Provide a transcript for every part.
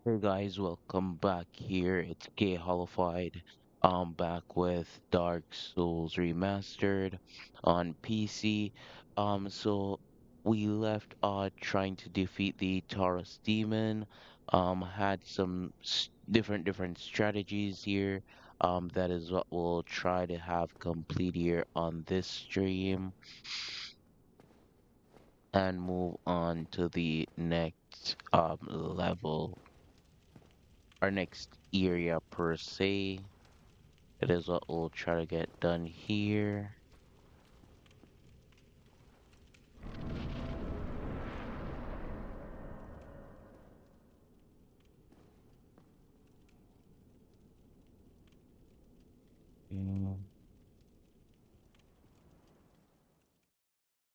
Hey guys, welcome back here. It's K-Hollowfied. Back with Dark Souls Remastered on PC. So we left trying to defeat the Taurus demon. Had some different strategies here. That is what we'll try to have complete here on this stream and move on to the next level, our next area per se. It is what we'll try to get done here. Mm,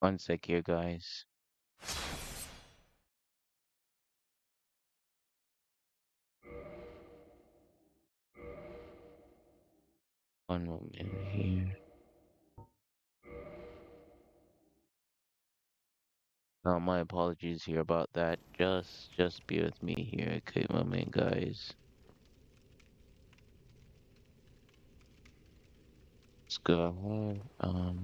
One sec here, guys. One moment here. My apologies here about that. Just be with me here. Okay, moment, guys. Let's go ahead.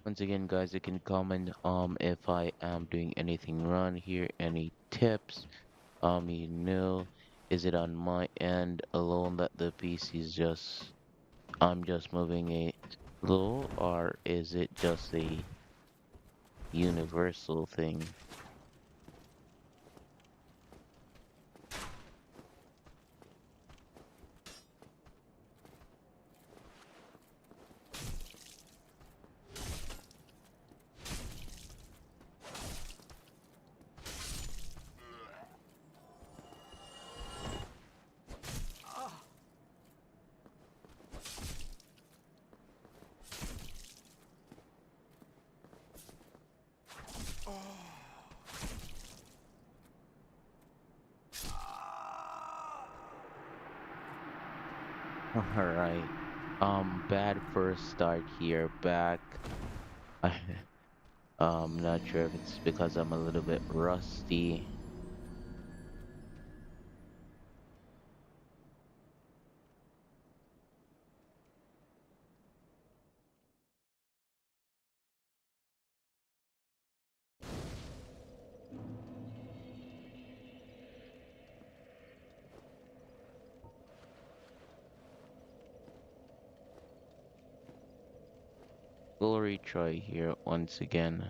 Once again, guys, you can comment if I am doing anything wrong here, any tips. You know, is it on my end alone that the PC is just I'm just moving it low, or is it just a universal thing? Alright. Bad first start here. Back. I, not sure if it's because I'm a little bit rusty. We'll retry here once again.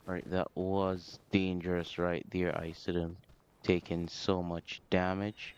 Right, that was dangerous right there. I should have taken so much damage.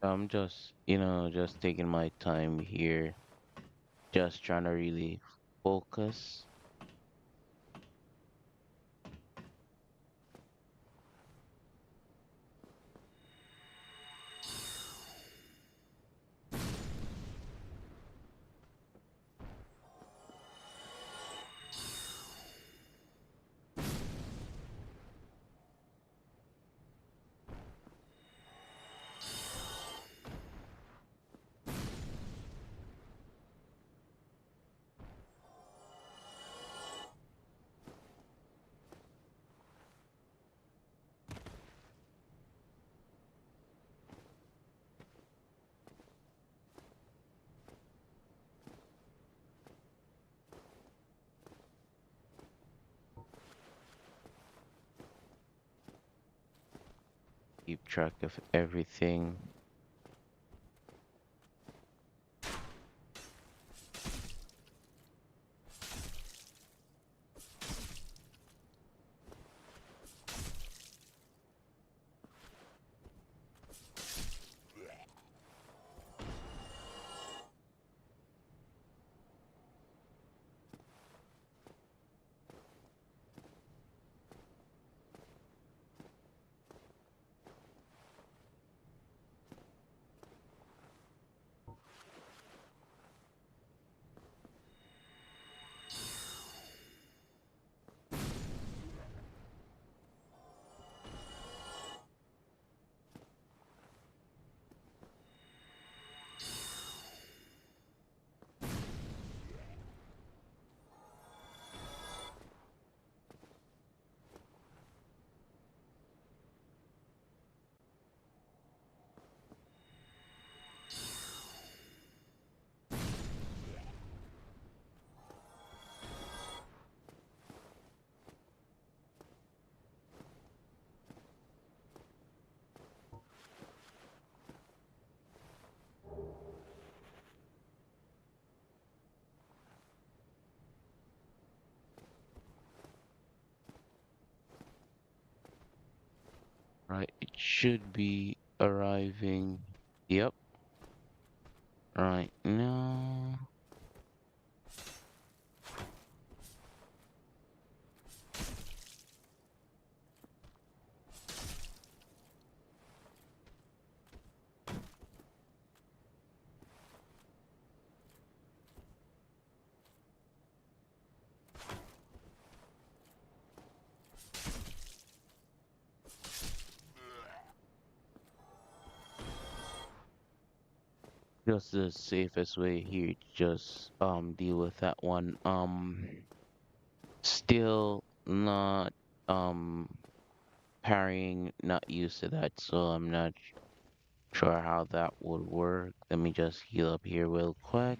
I'm just, just taking my time here, just trying to really focus. Keep track of everything. Right, it should be arriving. Yep, right now. Just the safest way here to just deal with that one. Still not um parrying, not used to that, so I'm not sure how that would work. Let me just heal up here real quick.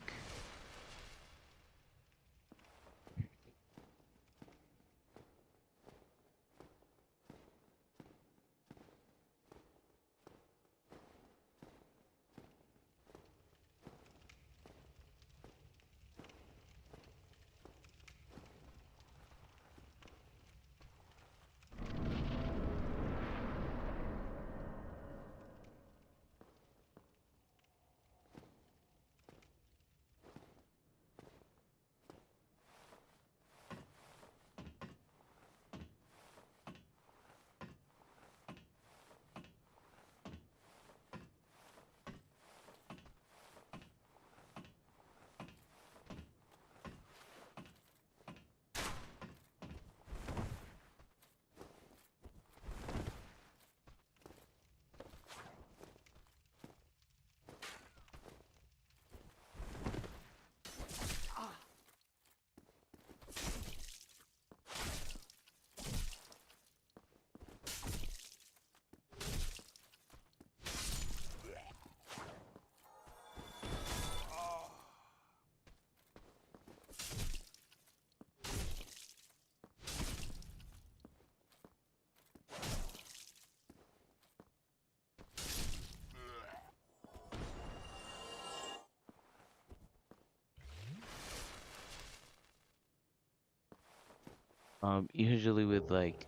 Usually with like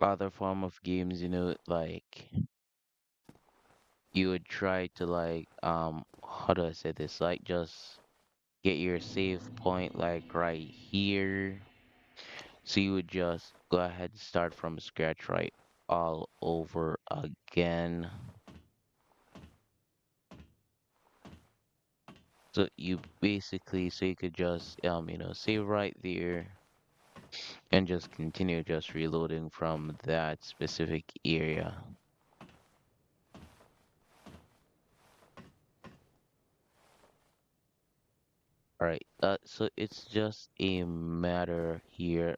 other form of games, like you would try to like how do I say this? Like just get your save point like right here. So you would just go ahead and start from scratch right all over again. So you basically so you could just save right there and just continue just reloading from that specific area. All right. So it's just a matter here.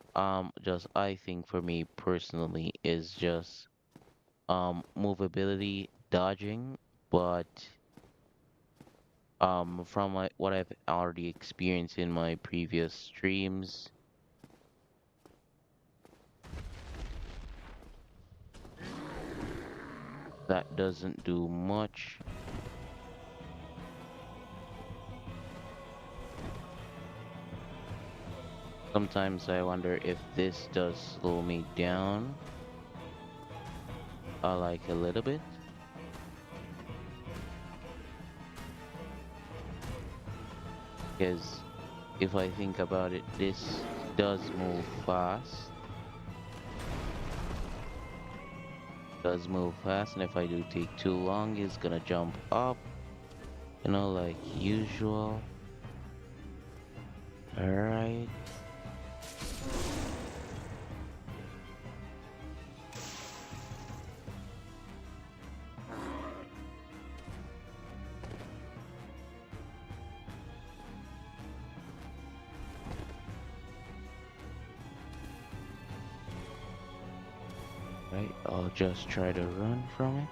Just I think for me personally is just movability, dodging, but from what I've already experienced in my previous streams, that doesn't do much. Sometimes I wonder if this does slow me down, like a little bit, because if I think about it, this does move fast, and if I do take too long, it's gonna jump up, like usual. Alright, right, I'll just try to run from it.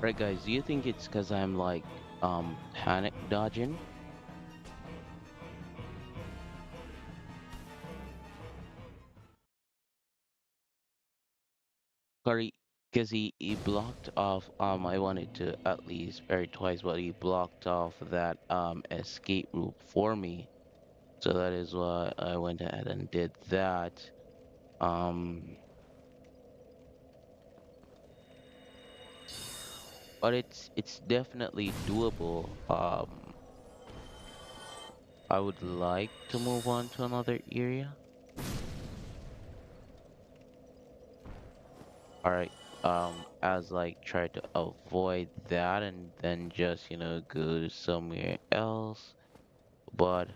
Right, guys, do you think it's because I'm like panic dodging? Sorry, because he blocked off I wanted to at least parry twice, but he blocked off that escape route for me. So that is why I went ahead and did that. Um but it's definitely doable. I would like to move on to another area. All right. As like try to avoid that and then just, go somewhere else. But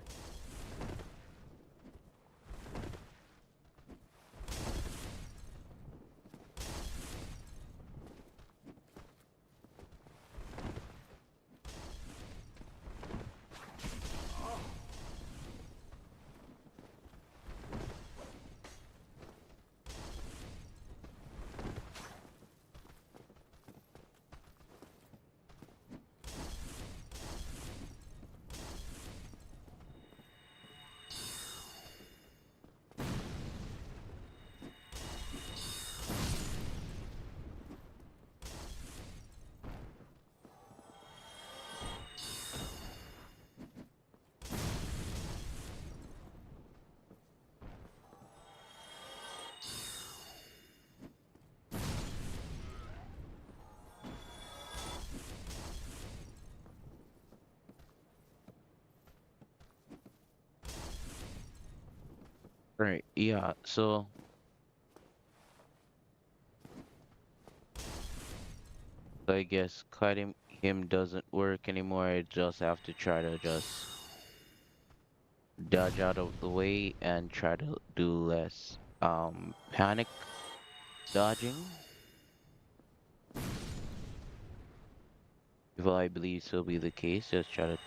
Right, yeah, so I guess cutting him doesn't work anymore. I just have to try to just dodge out of the way and try to do less panic dodging. If I believe so be the case, just try to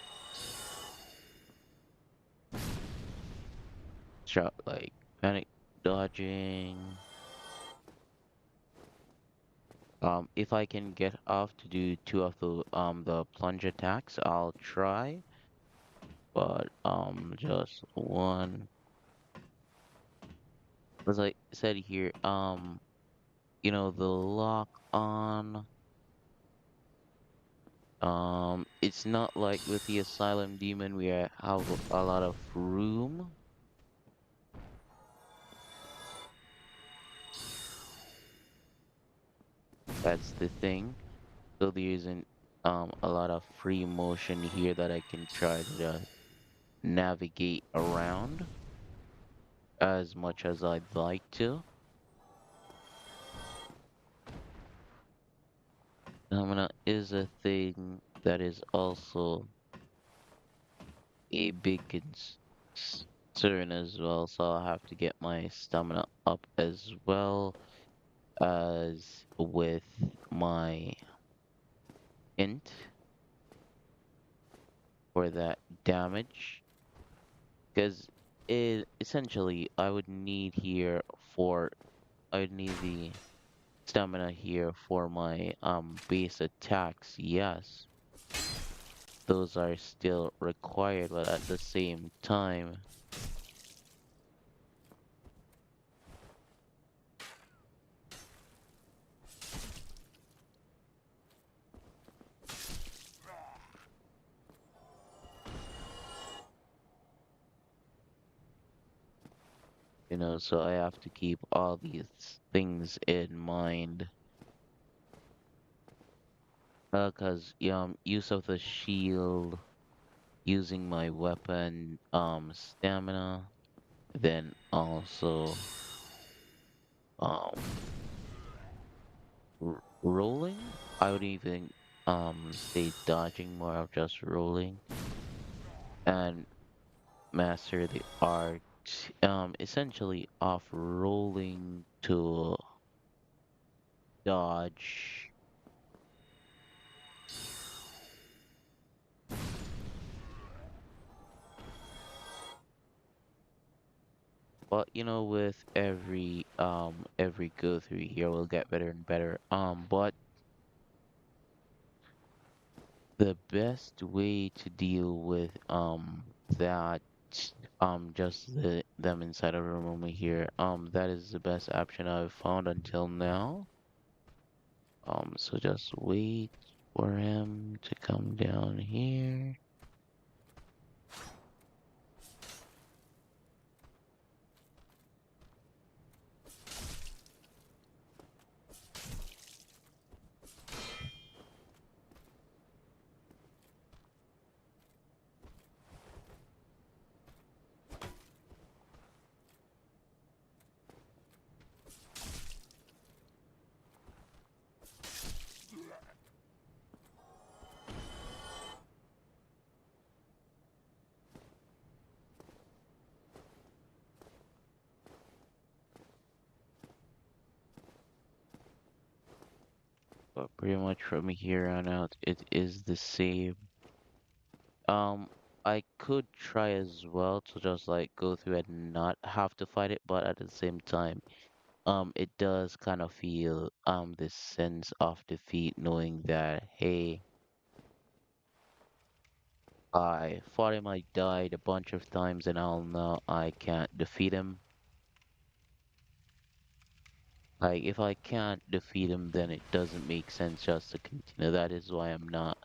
try like panic dodging. If I can get off to do two of the plunge attacks, I'll try. But just one. As I said here, the lock on. It's not like with the Asylum Demon we have a lot of room. That's the thing. So there isn't a lot of free motion here that I can try to navigate around as much as I'd like to. Stamina is a thing that is also a big concern as well, so I'll have to get my stamina up as well as with my int for that damage. Because it essentially I would need the stamina here for my base attacks, yes. Those are still required, but at the same time, so I have to keep all these things in mind. Cause use of the shield, using my weapon, stamina, then also um rolling. I would even say dodging more of just rolling and master the art. Essentially off rolling to dodge. But with every go through here, we'll get better and better. But the best way to deal with that just them inside of a room here, that is the best option I've found until now. So just wait for him to come down here. But pretty much from here on out, it is the same. Um, I could try as well to just like go through and not have to fight it, but at the same time, it does kind of feel this sense of defeat knowing that hey, I fought him, I died a bunch of times, and I'll know I can't defeat him. Like if I can't defeat him, then it doesn't make sense just to continue. That is why I'm not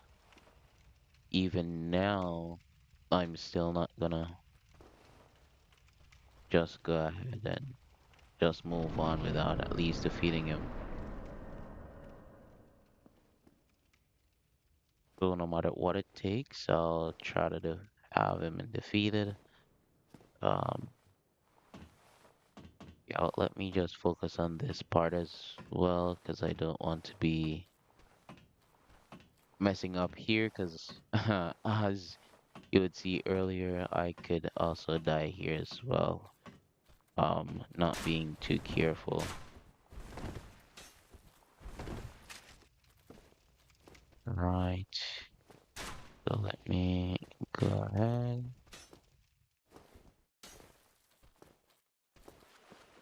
even now. I'm still not gonna just go ahead and just move on without at least defeating him. So no matter what it takes, I'll try to have him defeated. Um, Yeah, let me just focus on this part as well, because I don't want to be messing up here, because as you would see earlier, I could also die here as well. Not being too careful. Right. So let me go ahead.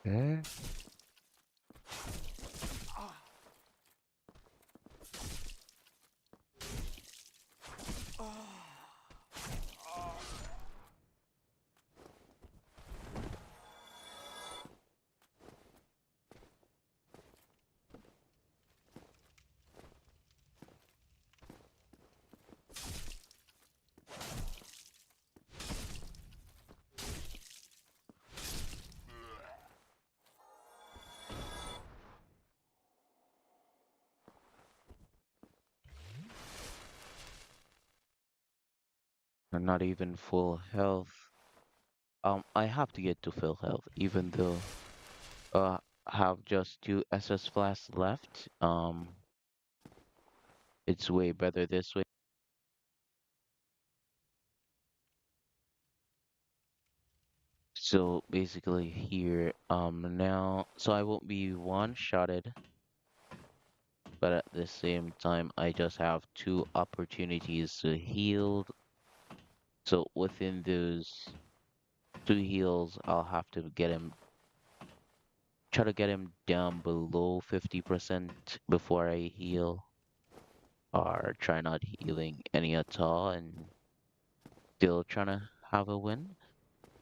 Okay. I'm not even full health. I have to get to full health, even though I have just two SS flasks left. It's way better this way. So basically here, now, so I won't be one-shotted, but at the same time, I just have two opportunities to heal. So within those two heals, I'll have to get him, try to get him down below 50% before I heal, or try not healing any at all and still trying to have a win.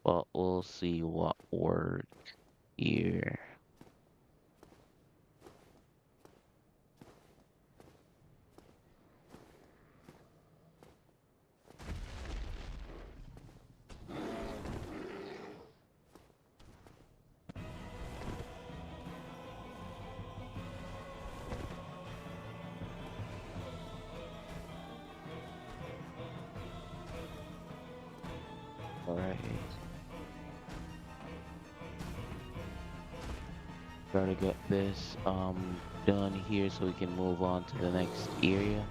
But we'll see what works here. Alright. Try to get this done here so we can move on to the next area.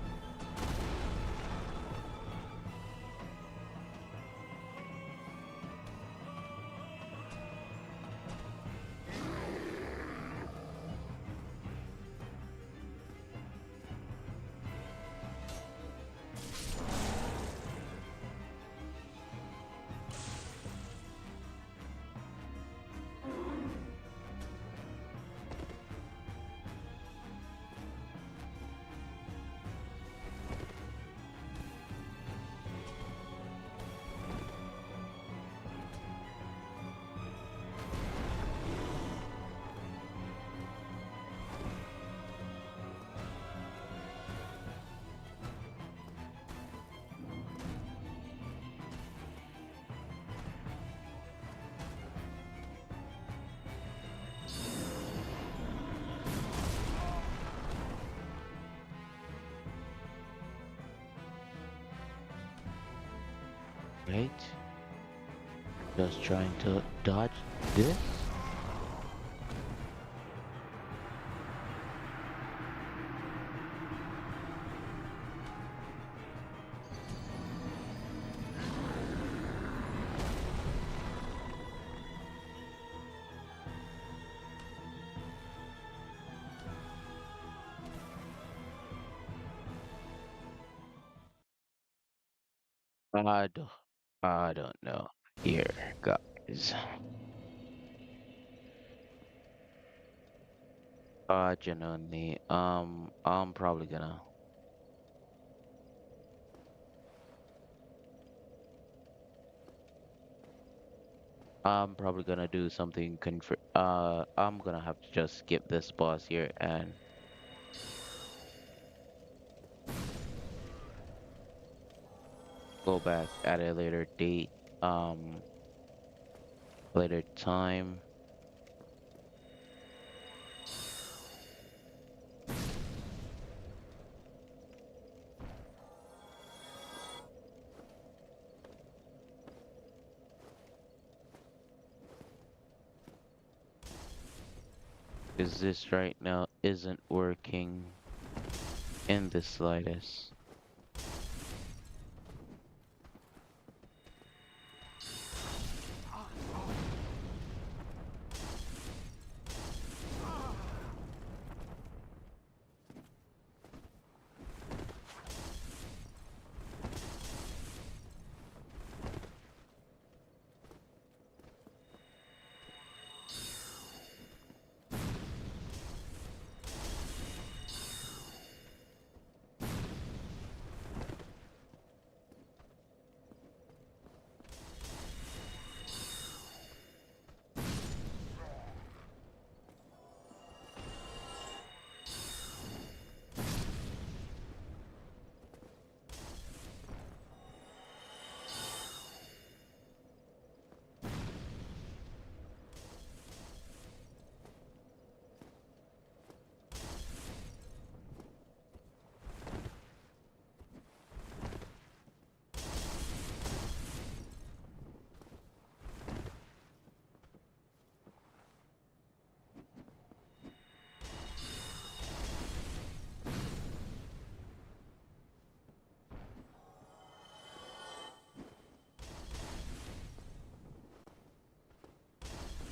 Right? Just trying to dodge this. I don't, I don't know. Here, guys. Genuinely, I'm probably gonna do something I'm gonna have to just skip this boss here and go back at a later date, um, later time. Because this right now isn't working in the slightest.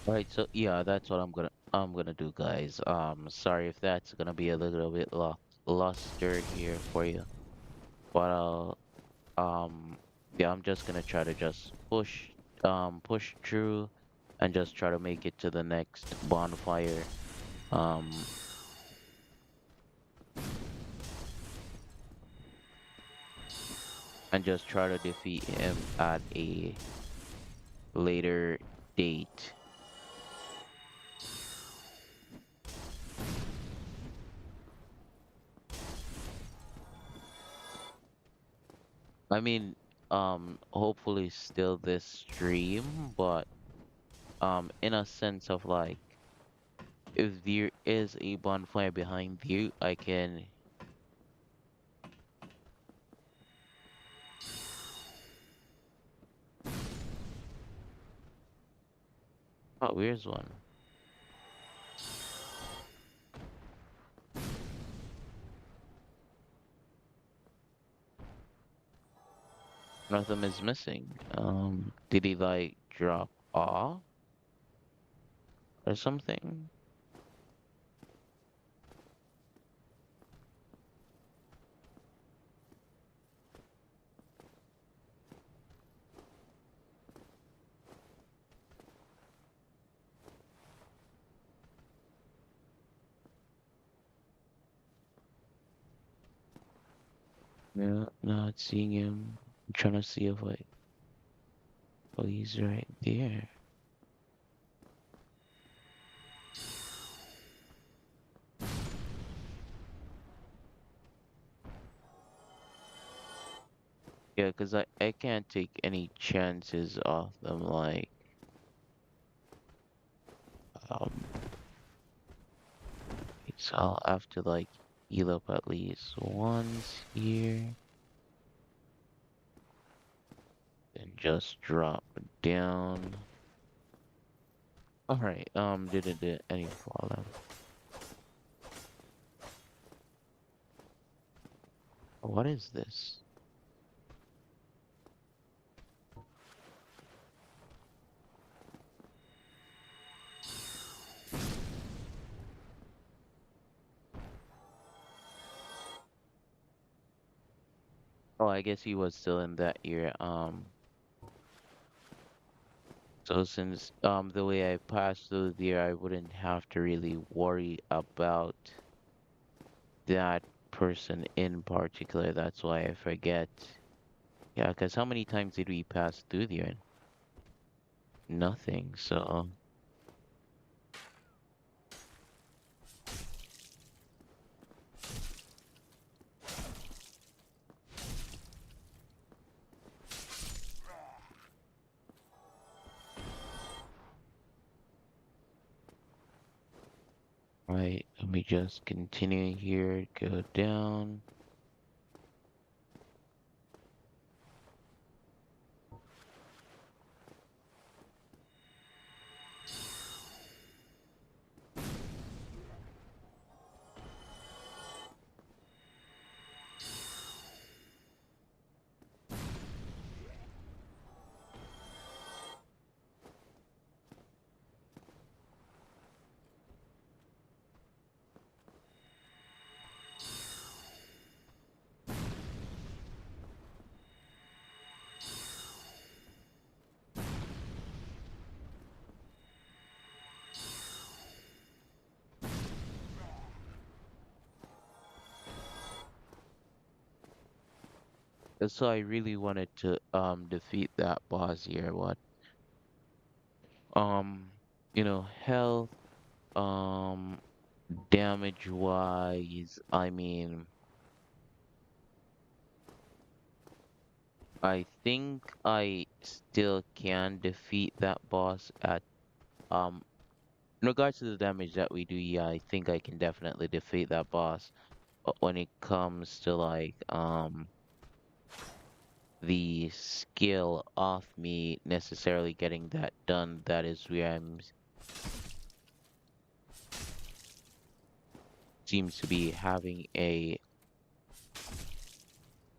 Right, so yeah, that's what I'm gonna do, guys. Sorry if that's gonna be a little bit luster here for you, but um, yeah, I'm just gonna try to just push through, and just try to make it to the next bonfire. Um, and just try to defeat him at a later date. I mean, hopefully still this stream, but in a sense of like, if there is a bonfire behind you, I can. Oh, where's one? One of them is missing. Did he like drop off or something? Yeah, not seeing him. I'm trying to see if like, oh, he's right there. Yeah, 'cause I can't take any chances off them. Like, um, so I'll have to like heal up at least once here, and just drop down. All right. Didn't do any fallout. What is this? Oh, I guess he was still in that year. So since the way I passed through there, I wouldn't have to really worry about that person in particular. That's why I forget. Yeah, because how many times did we pass through there? Nothing. So, right. Let me just continue here. Go down. So I really wanted to defeat that boss here. What um health um damage wise, I mean, I think I still can defeat that boss at um in regards to the damage that we do, yeah, I think I can definitely defeat that boss. But when it comes to like the skill of me necessarily getting that done, that is where seems to be having a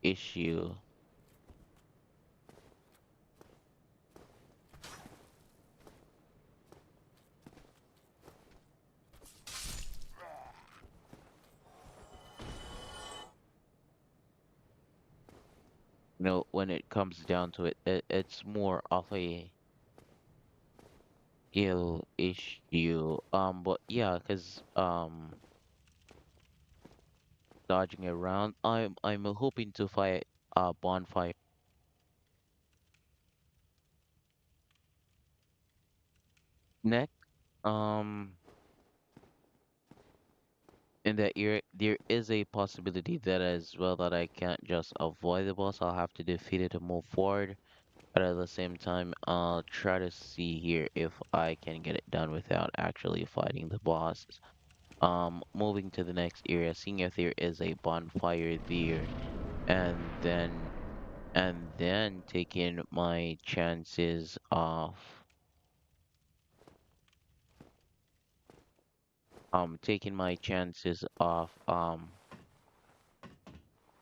issue. When it comes down to it's more of a skill issue. But yeah, 'cause dodging around, I'm hoping to fight bonfire next. Um, in that area, there is a possibility that as well that I can't just avoid the boss. I'll have to defeat it to move forward. But at the same time, I'll try to see here if I can get it done without actually fighting the boss. Moving to the next area, seeing if there is a bonfire there, and then taking my chances of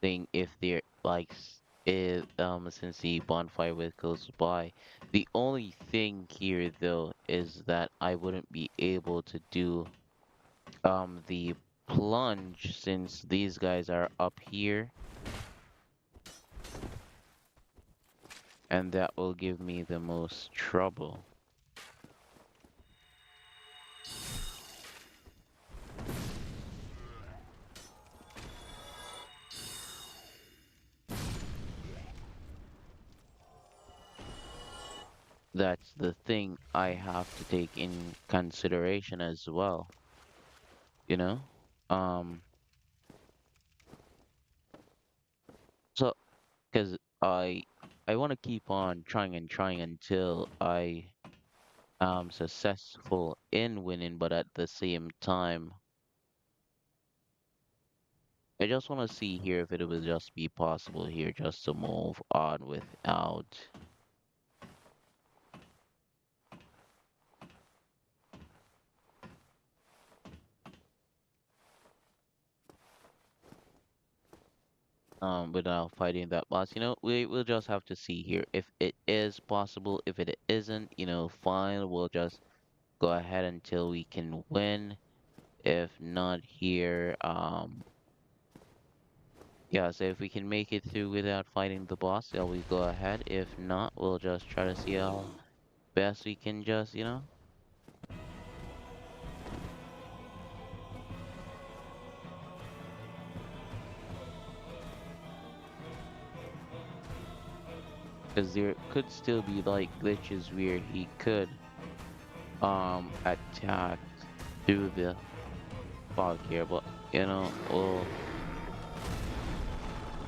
seeing if there like is since the bonfire with goes by. The only thing here though is that I wouldn't be able to do the plunge since these guys are up here, and that will give me the most trouble. That's the thing I have to take in consideration as well, you know? Um, so, because I want to keep on trying and trying until I am successful in winning, but at the same time, I just want to see here if it will just be possible here just to move on without without fighting that boss. We will just have to see here if it is possible. If it isn't, fine. We'll just go ahead until we can win. If not here, yeah. So if we can make it through without fighting the boss, yeah, we go ahead. If not, we'll just try to see how best we can just, because there could still be like glitches where he could attack through the fog here, but we'll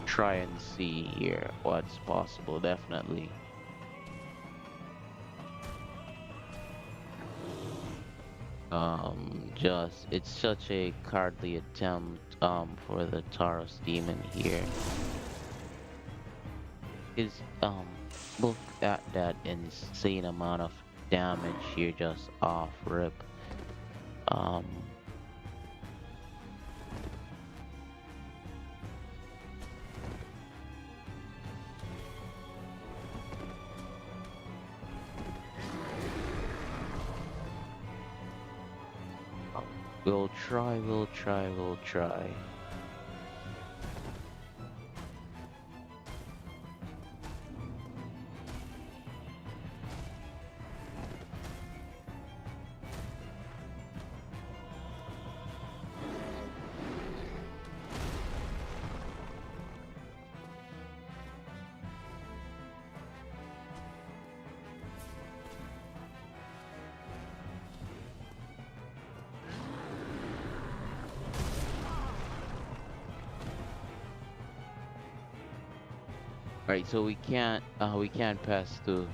try and see here what's possible, definitely. Just it's such a cowardly attempt for the Taurus demon here. Is look at that insane amount of damage here just off rip. Um we'll try. Right, so we can't pass through.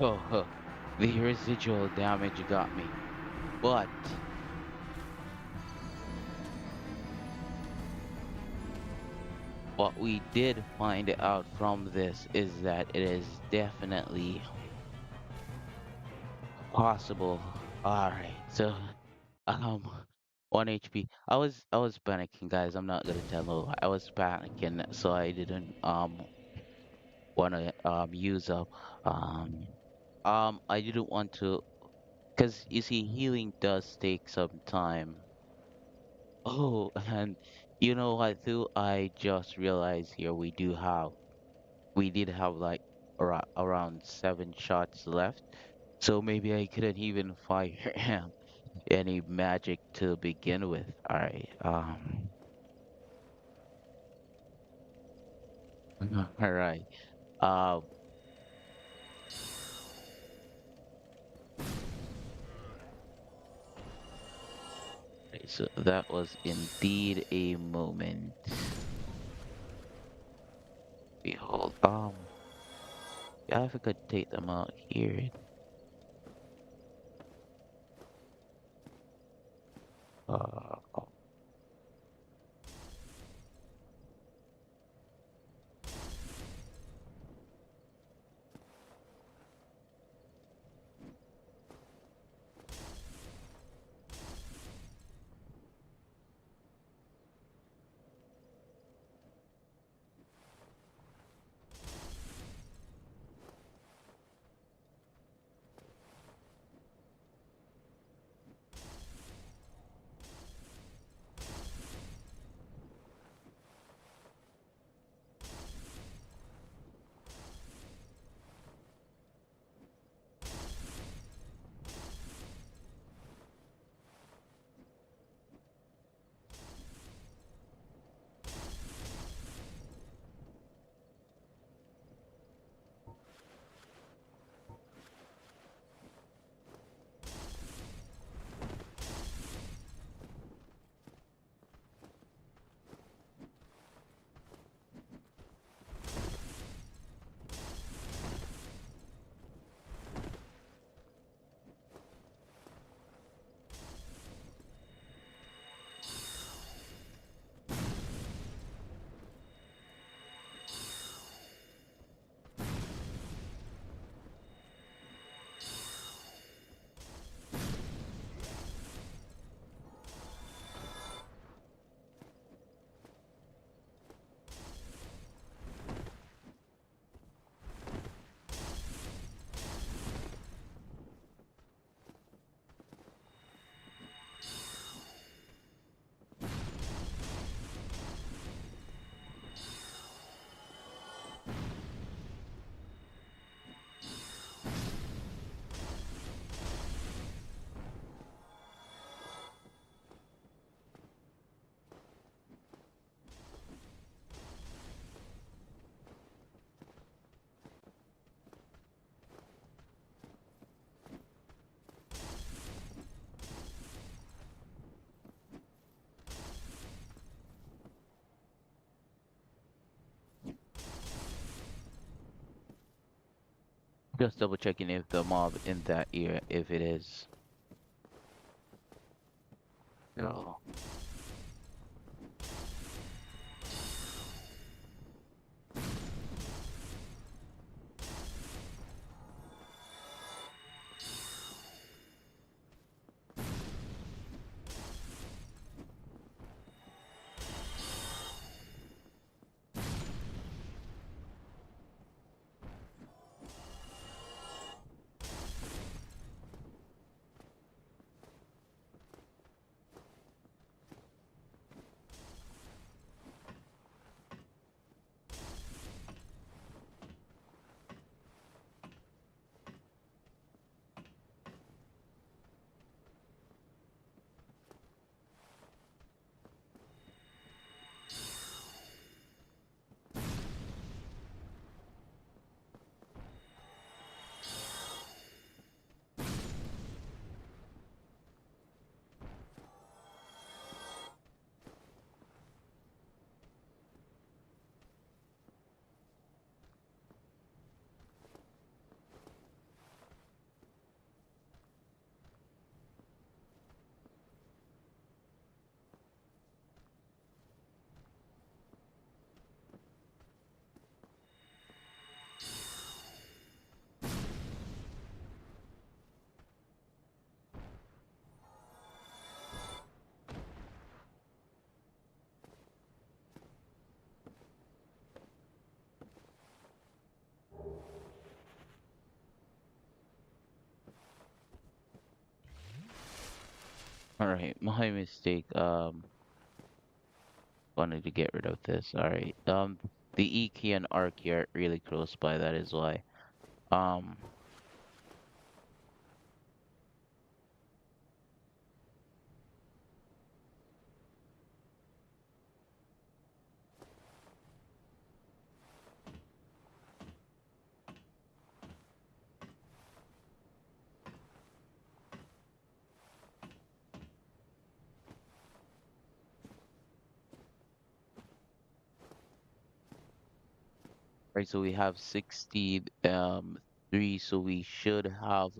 Oh, huh. The residual damage got me. But what we did find out from this is that it is definitely possible. All right, so um, 1 HP. I was panicking, guys. I'm not gonna tell no lie. I was panicking, so I didn't want to use up I didn't want to, because you see, healing does take some time. Oh, and you know what? Too, I just realized here we did have like around 7 shots left, so maybe I couldn't even fire any magic to begin with. All right. All right. Um. So that was indeed a moment. Behold. Yeah, if I could take them out here. Uh. Just double checking if the mob in that area, if it is. No. All right, my mistake. Wanted to get rid of this. All right. The E key and R key are really close by. That is why. Um, right. So we have 60, 3. So we should have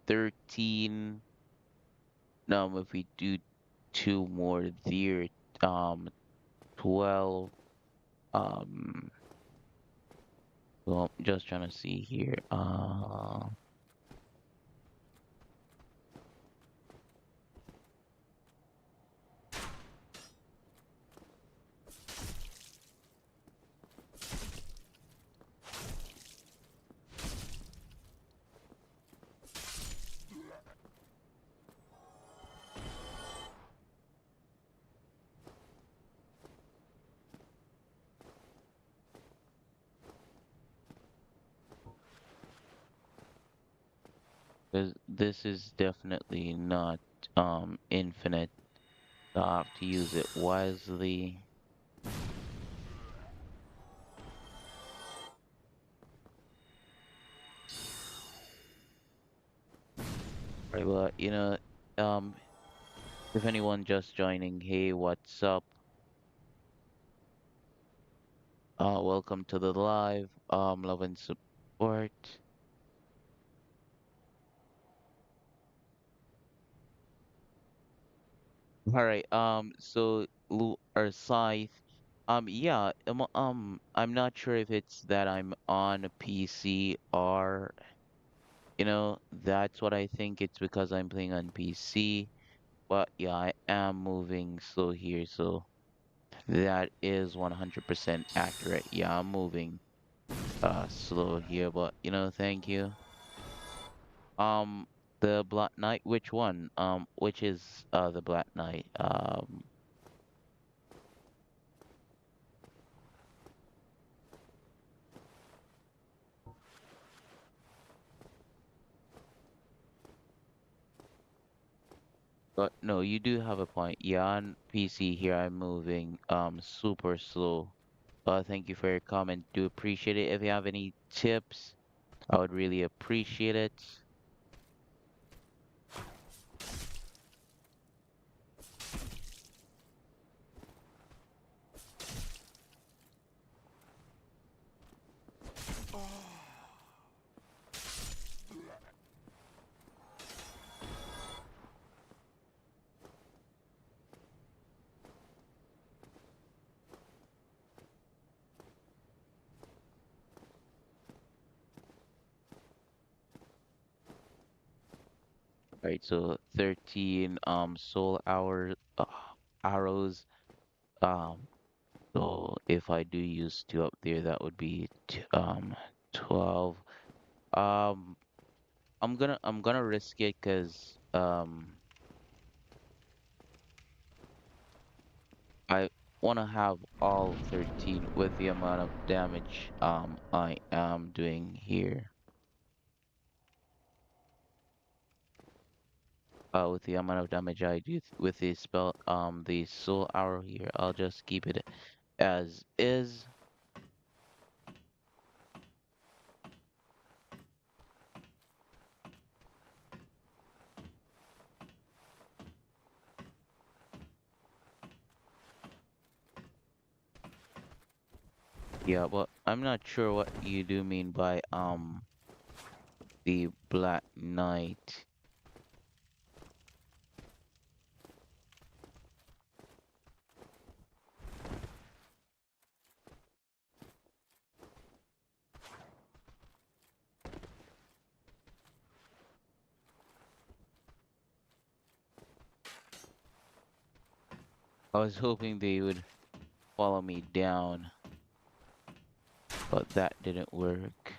13. If we do two more there, 12. Um, well, just trying to see here. This is definitely not infinite. I have to use it wisely. Right, but um, if anyone just joining, hey, what's up? Welcome to the live. Love and support. All right. So Lu or Scythe. Yeah. I'm not sure if it's that I'm on a PC or that's what I think. It's because I'm playing on PC. But yeah, I am moving slow here, so that is 100% accurate. Yeah, I'm moving slow here, but thank you. Um, the Black Knight, which one? Which is the Black Knight? But no, you do have a point. Yeah, on PC here I'm moving super slow. Thank you for your comment. Do appreciate it. If you have any tips, I would really appreciate it. Right, so 13 soul arrows. Um, so if I do use two up there, that would be 12. Um, I'm gonna risk it because I wanna have all 13 with the amount of damage I am doing here. With the amount of damage I do with the spell the soul arrow here, I'll just keep it as is. Yeah, but I'm not sure what you do mean by the Black Knight. I was hoping they would follow me down, but that didn't work.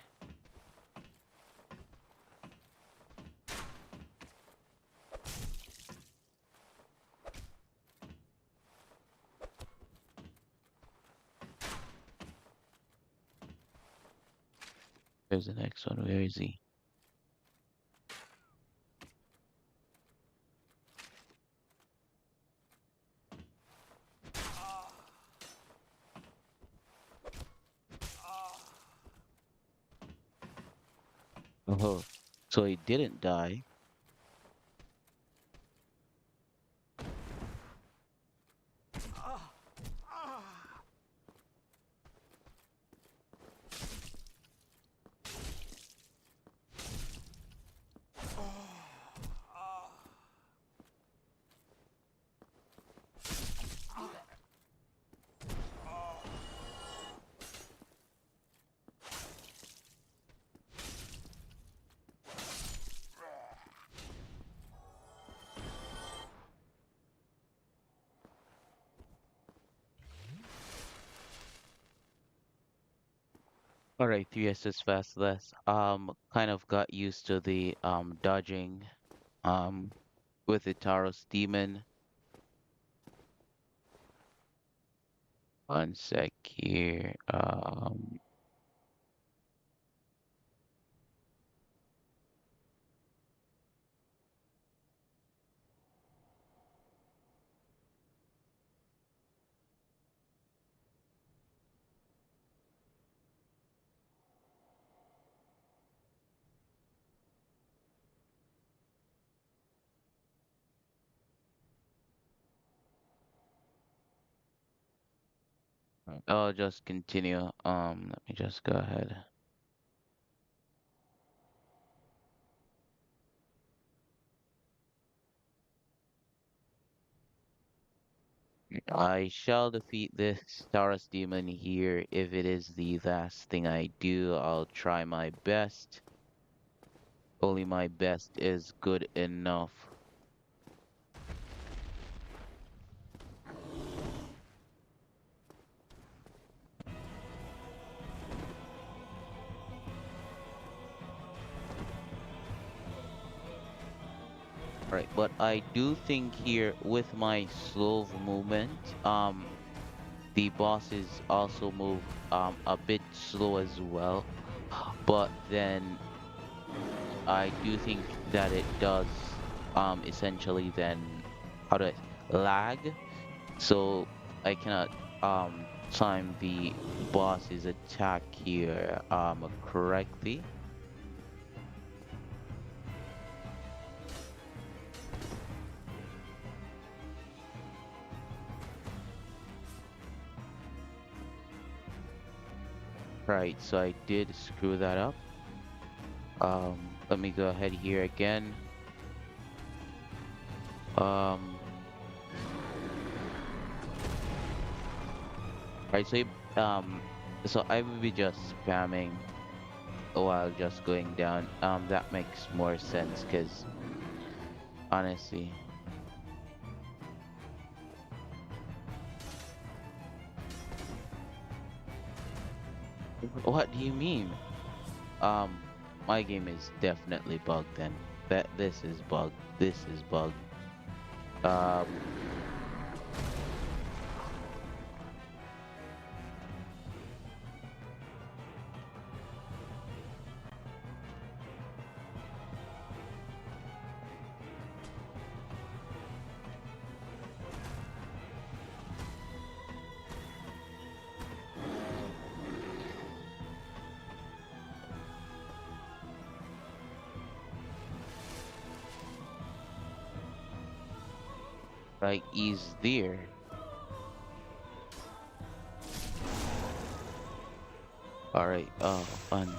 There's the next one. Where is he? Oh, so he didn't die. All right, 3SS fast less. Kind of got used to the dodging um with the Taros demon. One sec here. I'll just continue. Let me just go ahead. I shall defeat this Taurus demon here. If it is the last thing I do, I'll try my best. Only my best is good enough. Right, but I do think here with my slow movement, the bosses also move a bit slow as well. But then I do think that it does essentially then how to lag, so I cannot time the boss's attack here correctly. Right, so I did screw that up. Let me go ahead here again. Um, right, so I will be just spamming while just going down. That makes more sense because honestly. What do you mean? Um, my game is definitely bugged then. This is bugged. This is bugged. Um, like is there. All right. Fun.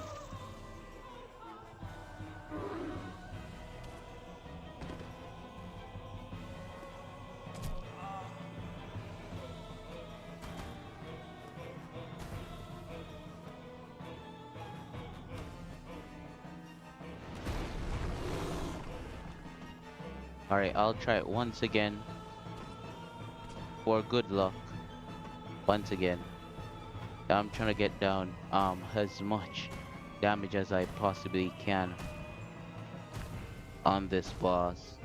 All right. I'll try it once again for good luck. Once again, I'm trying to get down as much damage as I possibly can on this boss.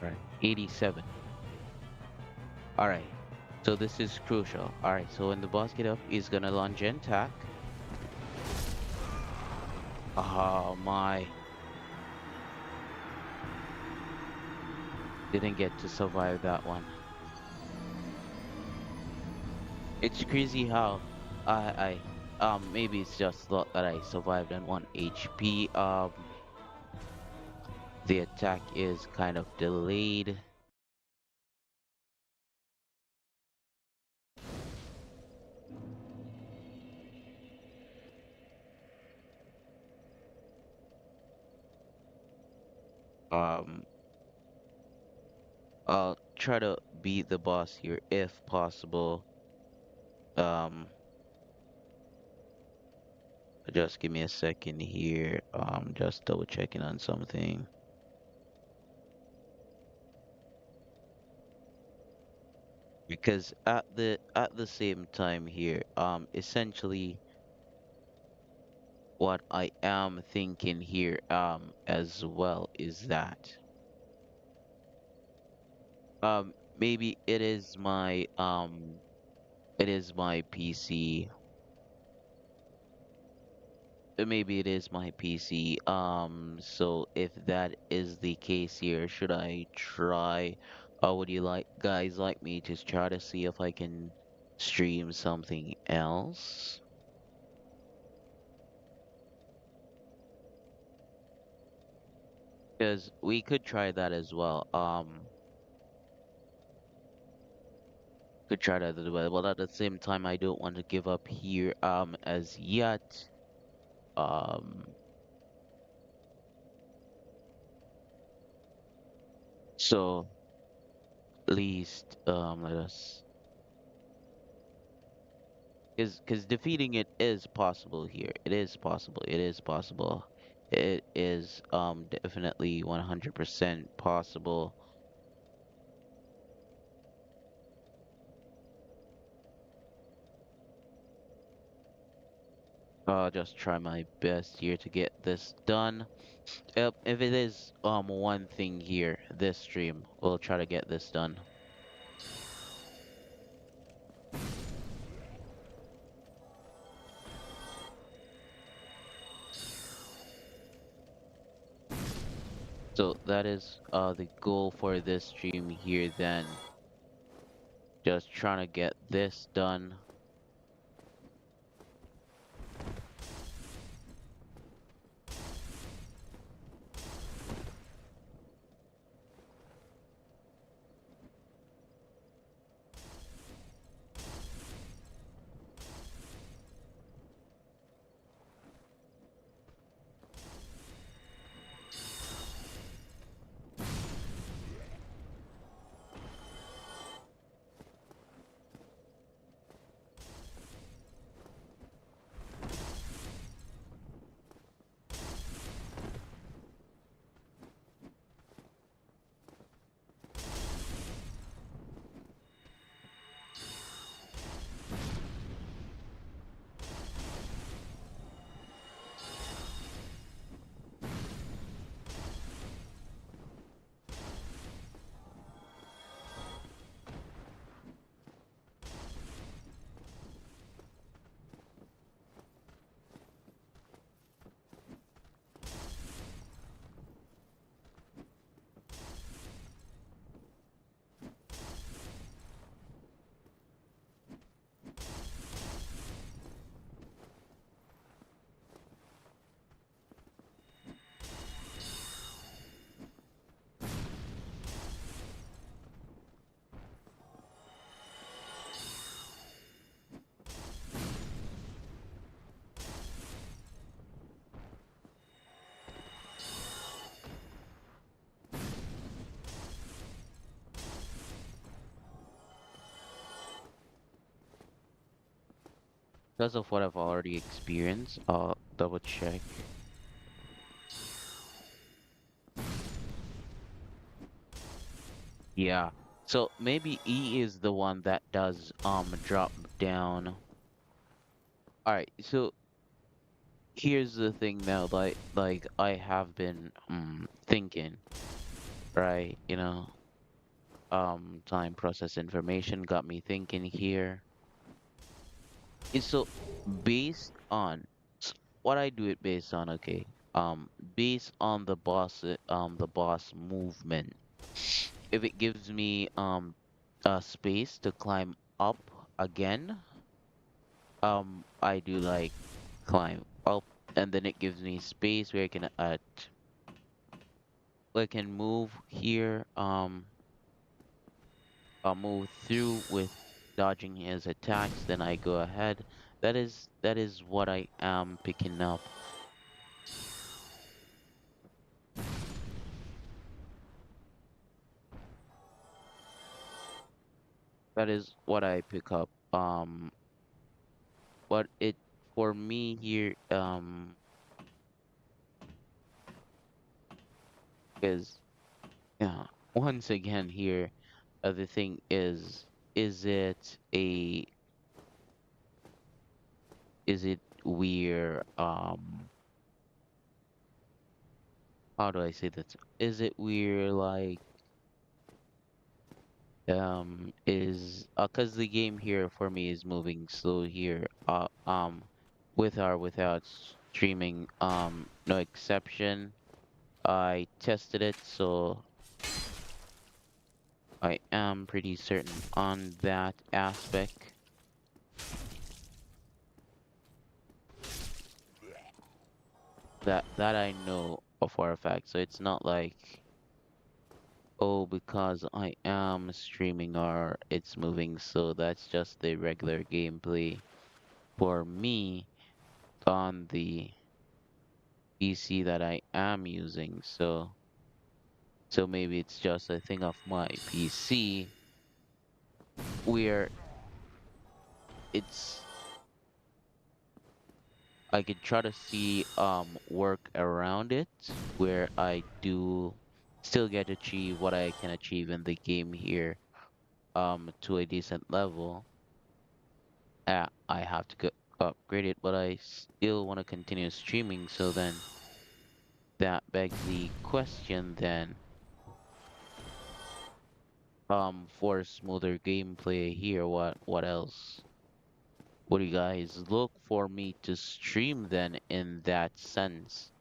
Right. 87. All right. So this is crucial. All right. So when the boss get up, he's gonna launch an attack. Oh my. Didn't get to survive that one. It's crazy how maybe it's just thought that I survived on 1 HP. The attack is kind of delayed. Um, I'll try to beat the boss here if possible. Um, just give me a second here. Just double checking on something. Because at the same time here, essentially what I am thinking here, as well is that, maybe it is my PC. Maybe it is my PC. So if that is the case here, should I try, or would you like guys like me to try to see if I can stream something else? Because we could try that as well. Could try that as well. But at the same time, I don't want to give up here as yet. Um, so at least let us, because defeating it is possible here. It is possible. It is possible. It is definitely 100% possible. I'll just try my best here to get this done. If it is one thing here, this stream, we'll try to get this done. So that is the goal for this stream here then. Just trying to get this done. Because of what I've already experienced, I'll double check. Yeah. So maybe E is the one that does drop down. Alright, so here's the thing now, like I have been thinking, right? Time process information got me thinking here. So based on what I do it based on, okay. Based on the boss movement. If it gives me a space to climb up again, I do like climb up, and then it gives me space where I can move here. I'll move through with dodging his attacks. Then I go ahead. That is what I am picking up. That is what I pick up. But it for me here is yeah. Once again here, the thing is it a is it we're how do I say that? Is it we're like is cause the game here for me is moving slow here with or without streaming no exception. I tested it, so I am pretty certain on that aspect. That I know for a fact. So it's not like, oh, because I am streaming or it's moving, so that's just the regular gameplay for me on the PC that I am using. So maybe it's just a thing of my PC where it's I could try to see work around it where I do still get to achieve what I can achieve in the game here to a decent level. I have to go. upgrade it, but I still want to continue streaming. So then that begs the question then, for smoother gameplay here, what else would you guys look for me to stream then in that sense?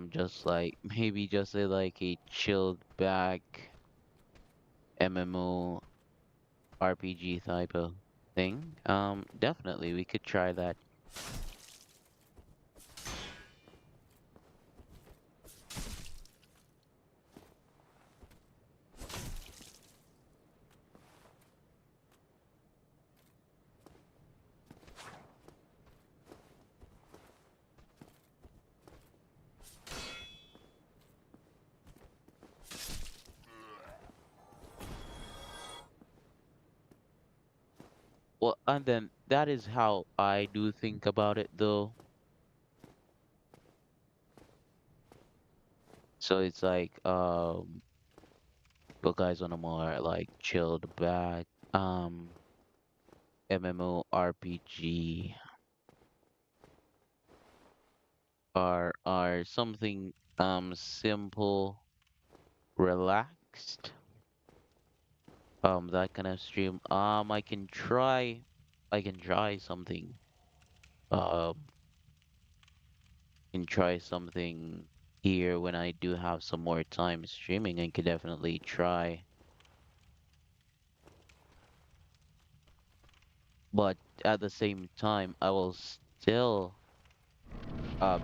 Just like maybe just like a chilled back MMO RPG type of thing. Definitely we could try that. Well, and then that is how I do think about it though. So it's like you guys on a more like chilled back MMORPG are something simple, relaxed, that kind of stream. I can try something um can try something here when I do have some more time streaming. I could definitely try, but at the same time I will still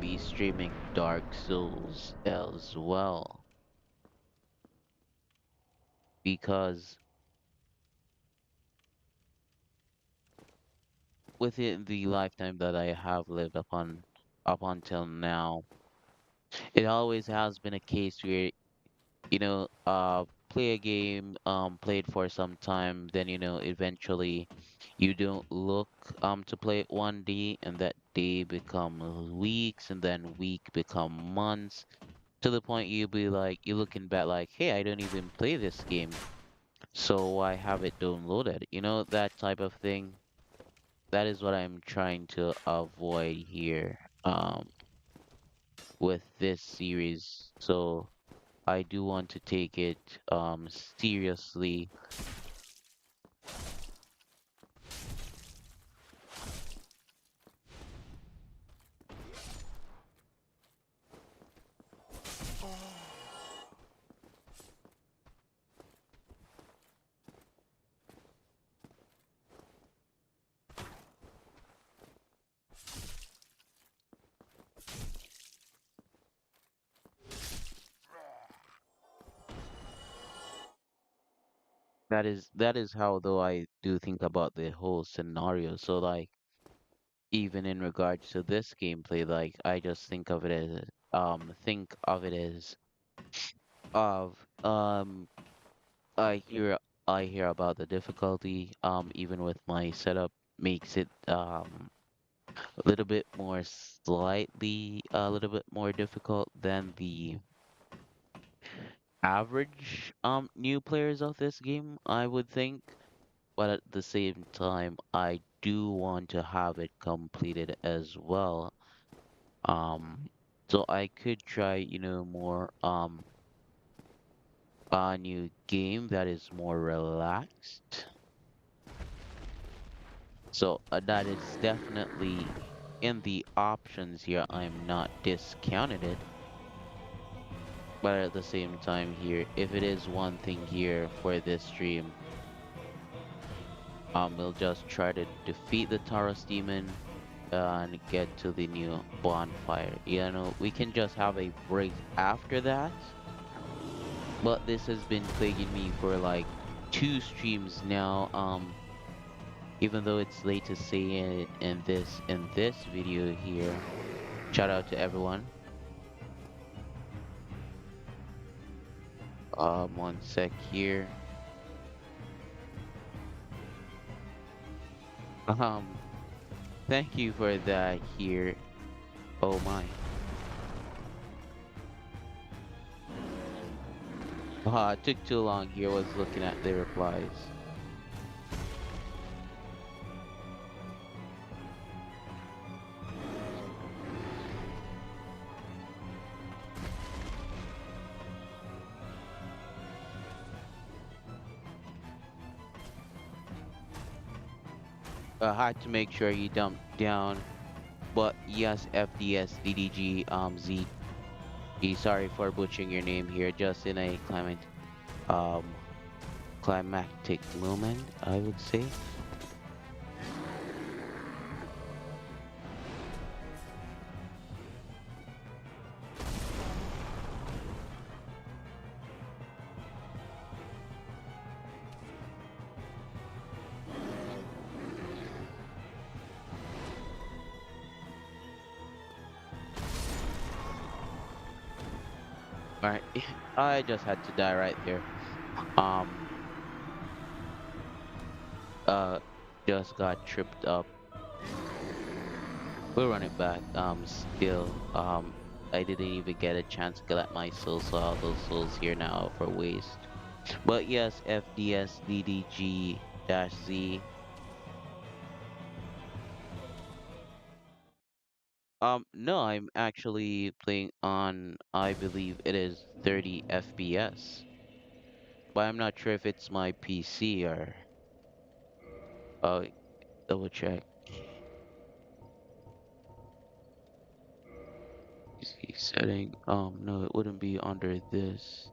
be streaming Dark Souls as well because within the lifetime that I have lived upon up until now, it always has been a case where play a game, play it for some time, then eventually you don't look to play it one day, and that day become weeks, and then week become months, to the point you be like you're looking back like, hey, I don't even play this game, so why have it downloaded? That type of thing. That is what I'm trying to avoid here with this series. So I do want to take it seriously. That is how though I do think about the whole scenario. So like even in regards to this gameplay, like I just think of it as of I hear about the difficulty even with my setup makes it a little bit more slightly a little bit more difficult than the average new players of this game, I would think. But at the same time, I do want to have it completed as well. Um, so I could try, more a new game that is more relaxed. So that is definitely in the options here. I'm not discounting it, but at the same time here, if it is one thing here for this stream, we'll just try to defeat the Taurus demon and get to the new bonfire. We can just have a break after that. But this has been plaguing me for like two streams now. Even though it's late to say it in this video here. Shout out to everyone. One sec here. Um, thank you for that here. Oh my. It took too long here. Was looking at the replies. I had to make sure you dump down. But yes, FDS DDG Z. Sorry for butchering your name here. Just in a um climactic moment, I would say. Alright, I just had to die right there. Um, uh, just got tripped up. We'll run it back. Still, I didn't even get a chance to collect my souls, so all those souls here now for waste. But yes, FDS DDG dash Z. No, I'm actually playing on, I believe it is 30 FPS, but I'm not sure if it's my PC or, uh, double check. PC setting. No, it wouldn't be under this.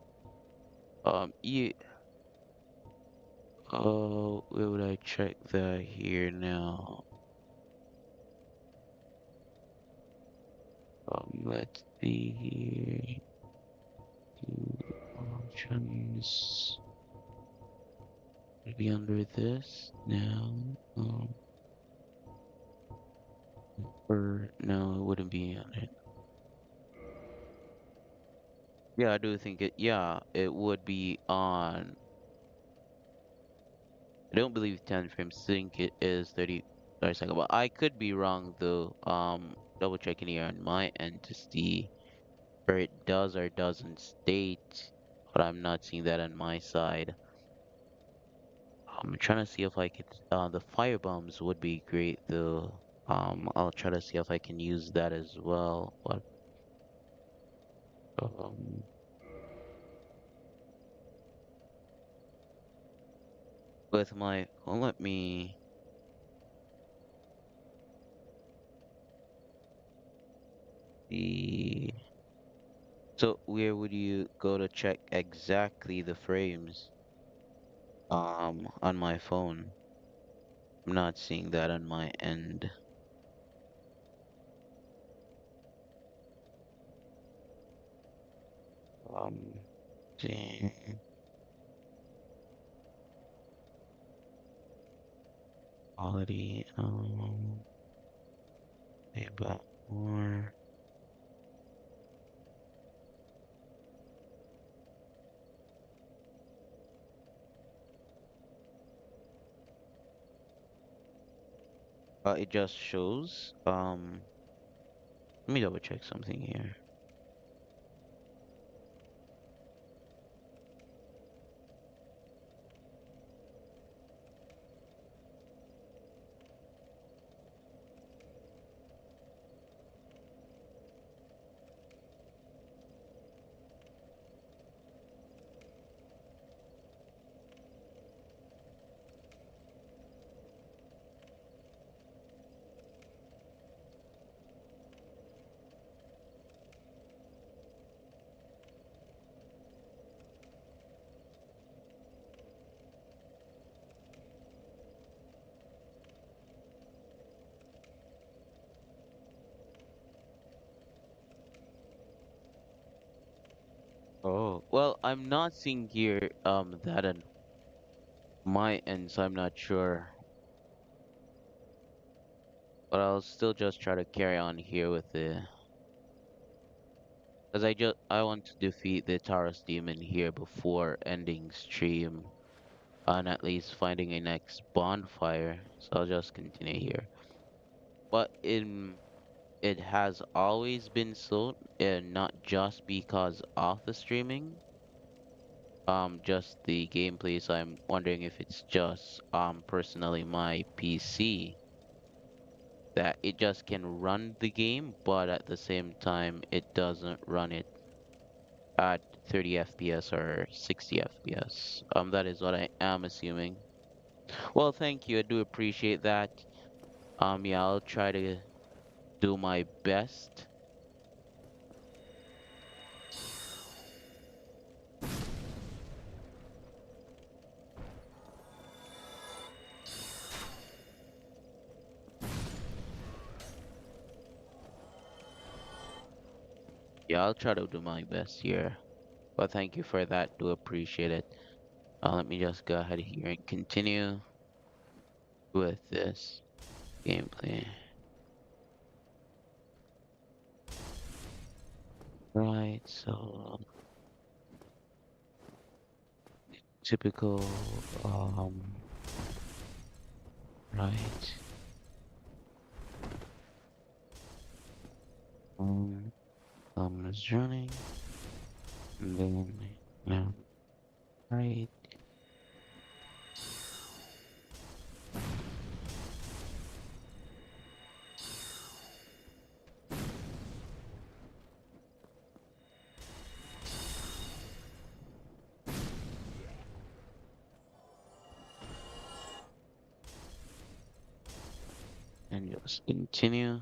Yeah. Oh, where would I check that here now? Let's see here. Options. Would it be under this now? Or no, it wouldn't be on it. Yeah, I do think it. Yeah, it would be on. I don't believe 10 frames. I think it is 30 second. But I could be wrong though. Double checking here on my end to see where it does or doesn't state. But I'm not seeing that on my side. I'm trying to see if I could. The fire bombs would be great though. I'll try to see if I can use that as well. But um, with my, well, let me see. So where would you go to check exactly the frames? On my phone. I'm not seeing that on my end. Um, see, quality. Maybe about more. It just shows. Let me double check something here. Oh, well, I'm not seeing here that on my end, so I'm not sure. But I'll still just try to carry on here with the, because I want to defeat the Taurus demon here before ending stream and at least finding a next bonfire. So I'll just continue here. But it has always been so, and not just because of the streaming. just the gameplay, so I'm wondering if it's just personally my PC that it just can run the game, but at the same time it doesn't run it at 30 FPS or 60 FPS. That is what I am assuming. Well, thank you. I do appreciate that. Yeah, I'll try to do my best. Yeah, I'll try to do my best here. But thank you for that. Do appreciate it. Let me just go ahead here and continue with this gameplay. Right, so typical, right. Um, is running, and then, yeah, right, and just continue.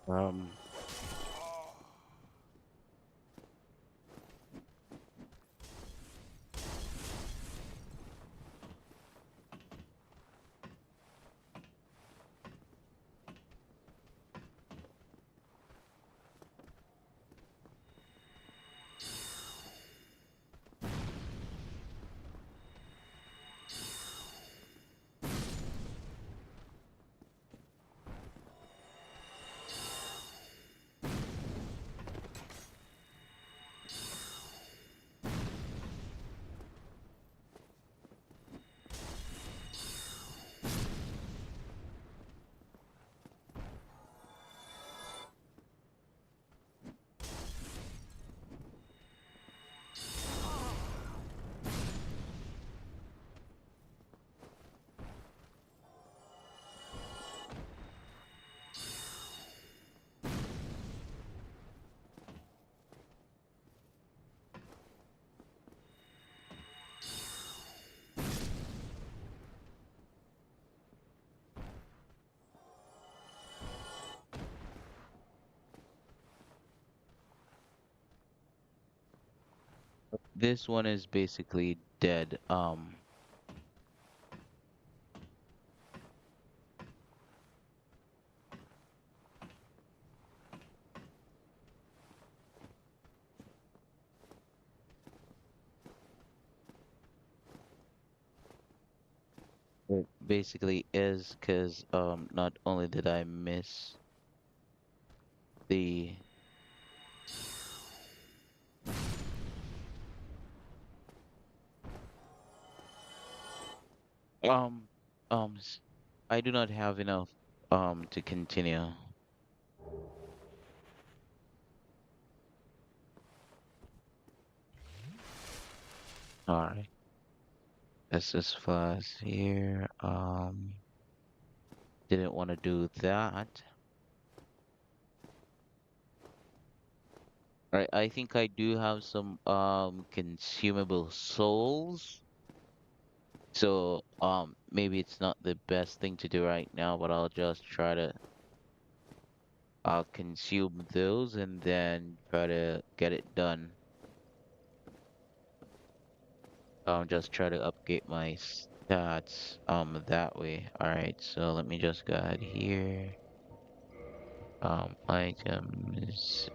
Um, this one is basically dead. It basically is because not only did I miss the um I do not have enough to continue. All right. This is fast here. Didn't want to do that. Right, I think I do have some consumable souls. So maybe it's not the best thing to do right now, but I'll just try to consume those and then try to get it done. Just try to update my stats that way. All right, so let me just go ahead here. Items.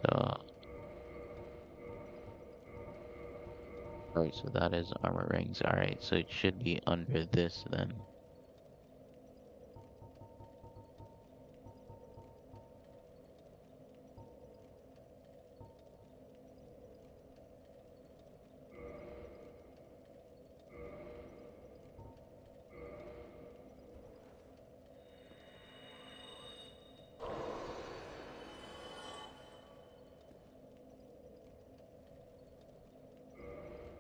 All right, so that is armor rings. All right, so it should be under this then.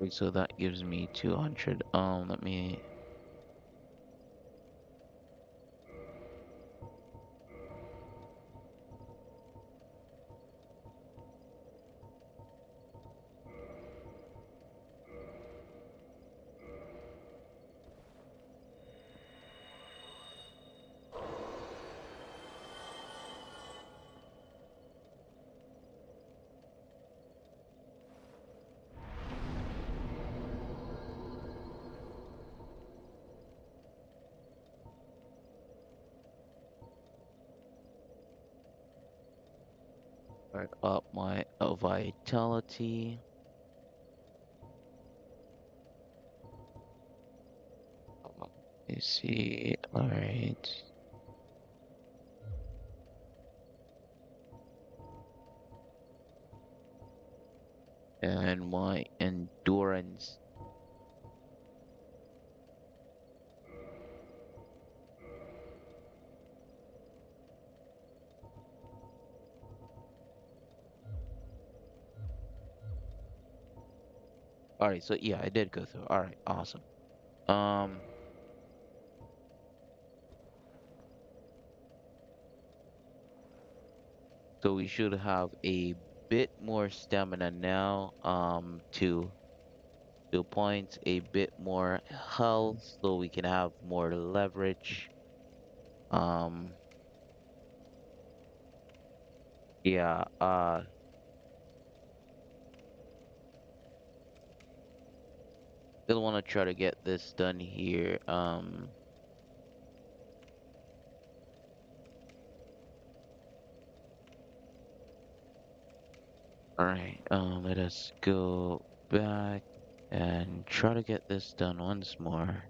Wait, so that gives me 200. Let me. Start up my vitality. Let me see. All right. And my endurance. All right. So yeah, I did go through. All right. Awesome. Um. So we should have a bit more stamina now. 2 points, a bit more health, so we can have more leverage. Um. Yeah. Still want to try to get this done here. All right. Let us go back and try to get this done once more.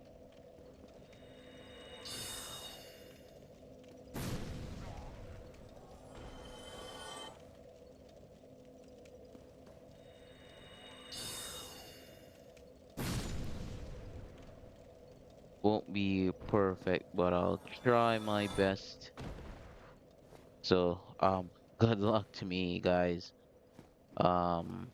Won't be perfect, but I'll try my best. So, good luck to me, guys. Um,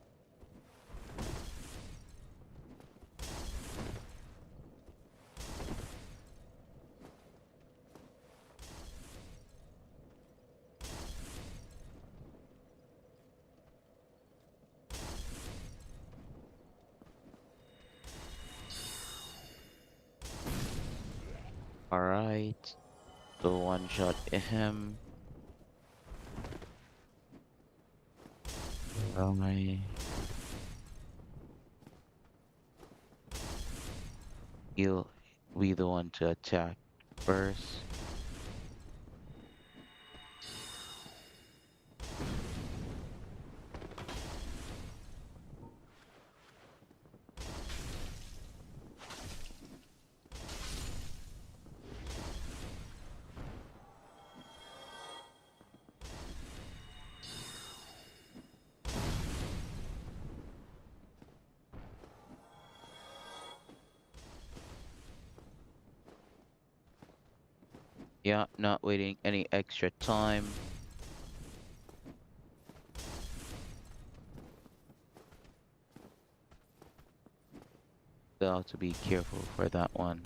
all right. So one shot him. Right. He'll be the one to attack first. Yeah, not waiting any extra time. So have to be careful for that one.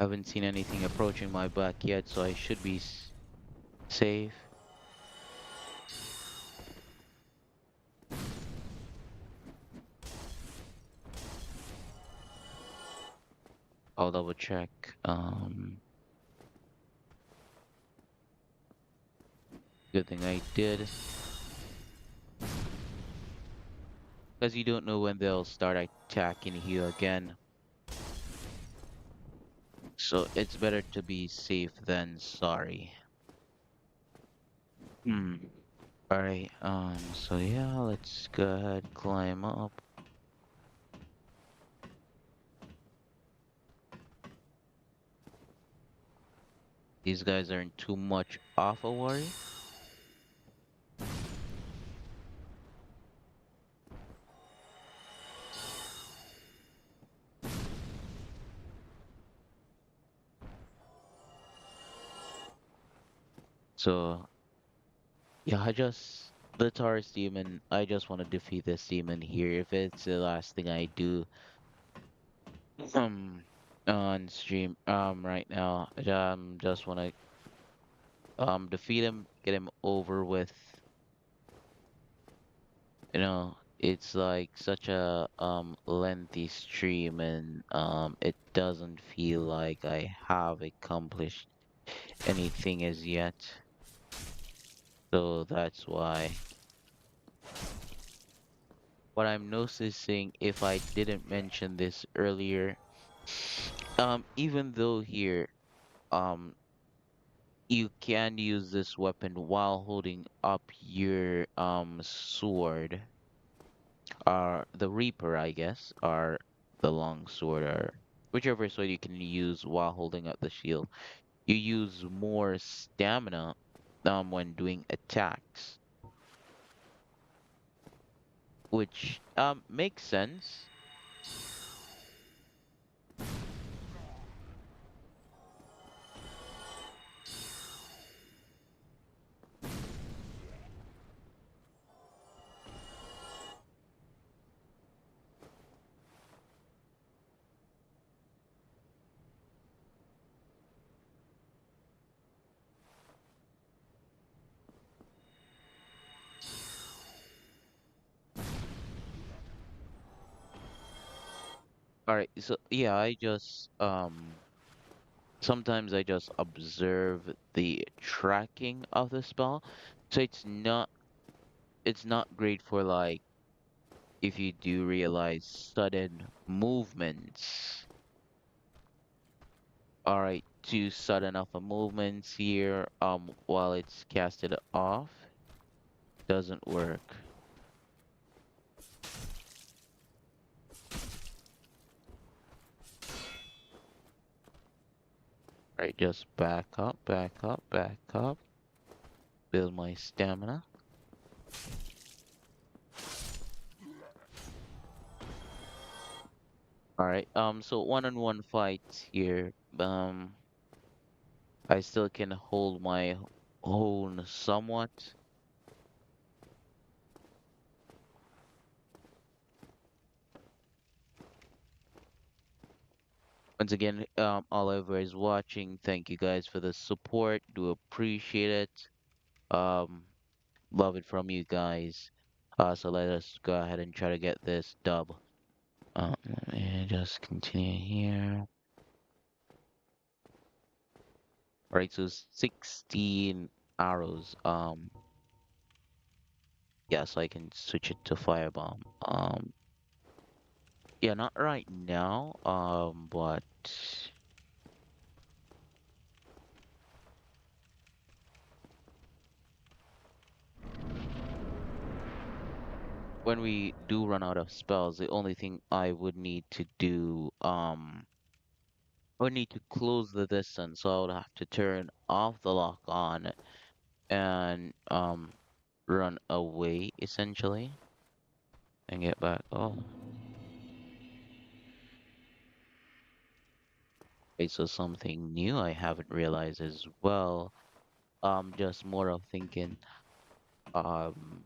Haven't seen anything approaching my back yet, so I should be safe. I'll double check. Good thing I did, because you don't know when they'll start attacking you again. So it's better to be safe than sorry. Hmm. Alright, so yeah, let's go ahead, climb up. These guys aren't too much off a worry. So yeah, the Taurus demon, I just want to defeat this demon here. If it's the last thing I do, um, on stream, right now, just want to, defeat him, get him over with. It's like such a, lengthy stream, and, it doesn't feel like I have accomplished anything as yet. So that's why. What I'm noticing, if I didn't mention this earlier, even though here, um, you can use this weapon while holding up your, sword, or the Reaper, I guess, or the long sword, or whichever sword you can use while holding up the shield. You use more stamina, when doing attacks, which, makes sense. All right, so yeah, sometimes I just observe the tracking of the spell. So it's not great for, like, if you do realize sudden movements. All right, too sudden of a movements here, while it's casted off, doesn't work. All right, just back up, back up, back up, build my stamina. All right, so one-on-one fights here. I still can hold my own somewhat. Once again, Oliver is watching. Thank you guys for the support. Do appreciate it. Um, love it from you guys. So let us go ahead and try to get this dub. Let me just continue here. Alright, so 16 arrows. Yeah, so I can switch it to firebomb. Yeah, not right now. But when we do run out of spells, the only thing I would need to do, I would need to close the distance, so I would have to turn off the lock on and, run away essentially and get back. Oh, okay, so something new I haven't realized as well. Just more of thinking. Um,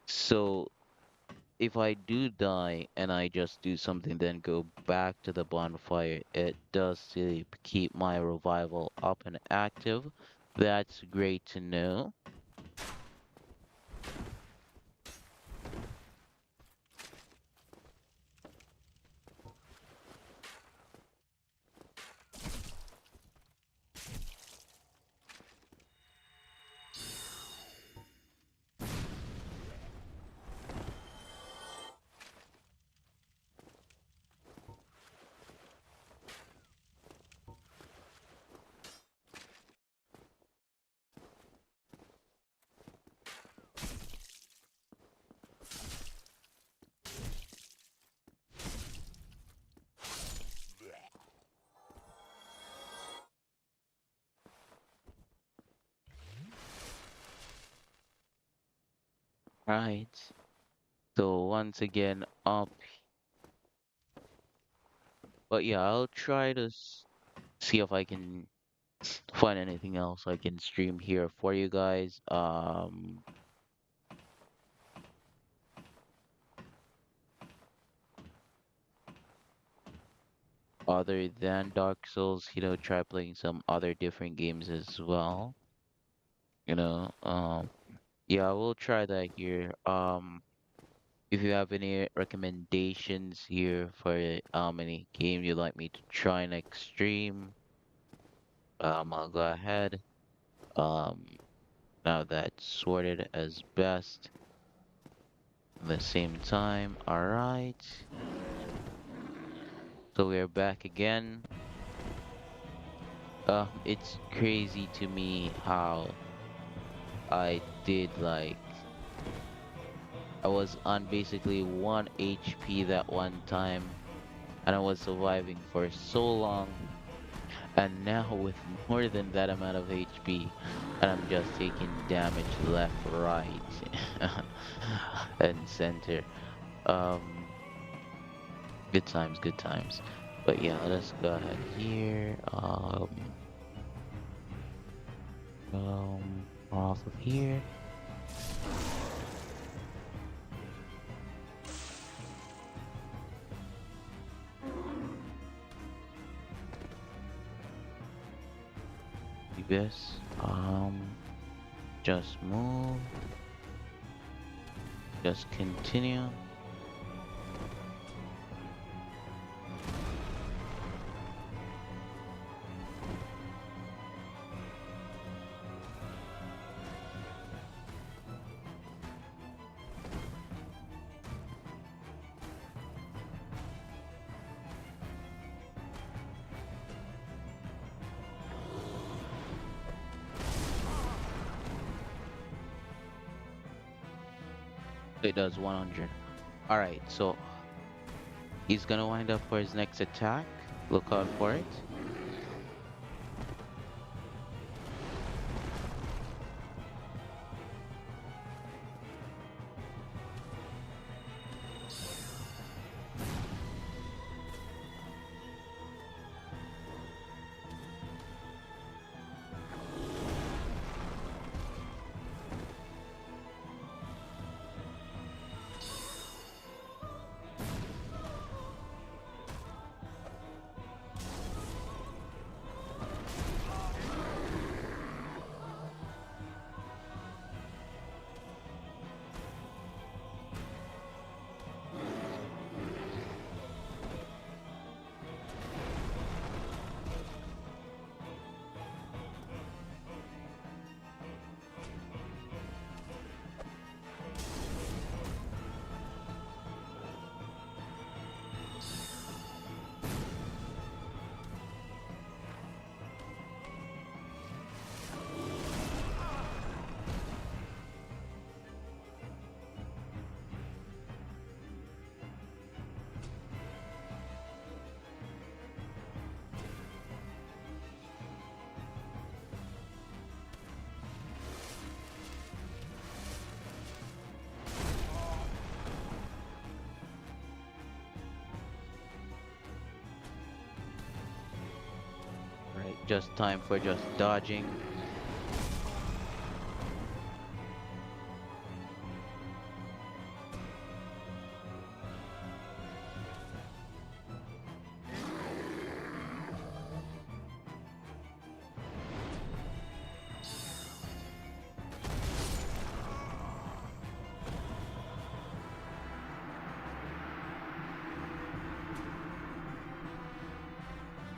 so if I do die and I just do something, then go back to the bonfire, it does still keep my revival up and active. That's great to know. Right. So once again, but yeah, I'll try to see if I can find anything else I can stream here for you guys. Other than Dark Souls, try playing some other different games as well. You know, yeah, I will try that here. If you have any recommendations here for any game you'd like me to try next stream, I'll go ahead. Um, now that's sorted as best. At the same time, all right. So we're back again. It's crazy to me how I did I was on basically 1 HP that one time, and I was surviving for so long, and now with more than that amount of HP, and I'm just taking damage left, right, and center. Um, Good times, good times. But yeah, let's go ahead here. Off of here. Do this. Just move. Just continue. It does 100. Alright, so he's gonna wind up for his next attack. Look out for it. Right, just time for just dodging.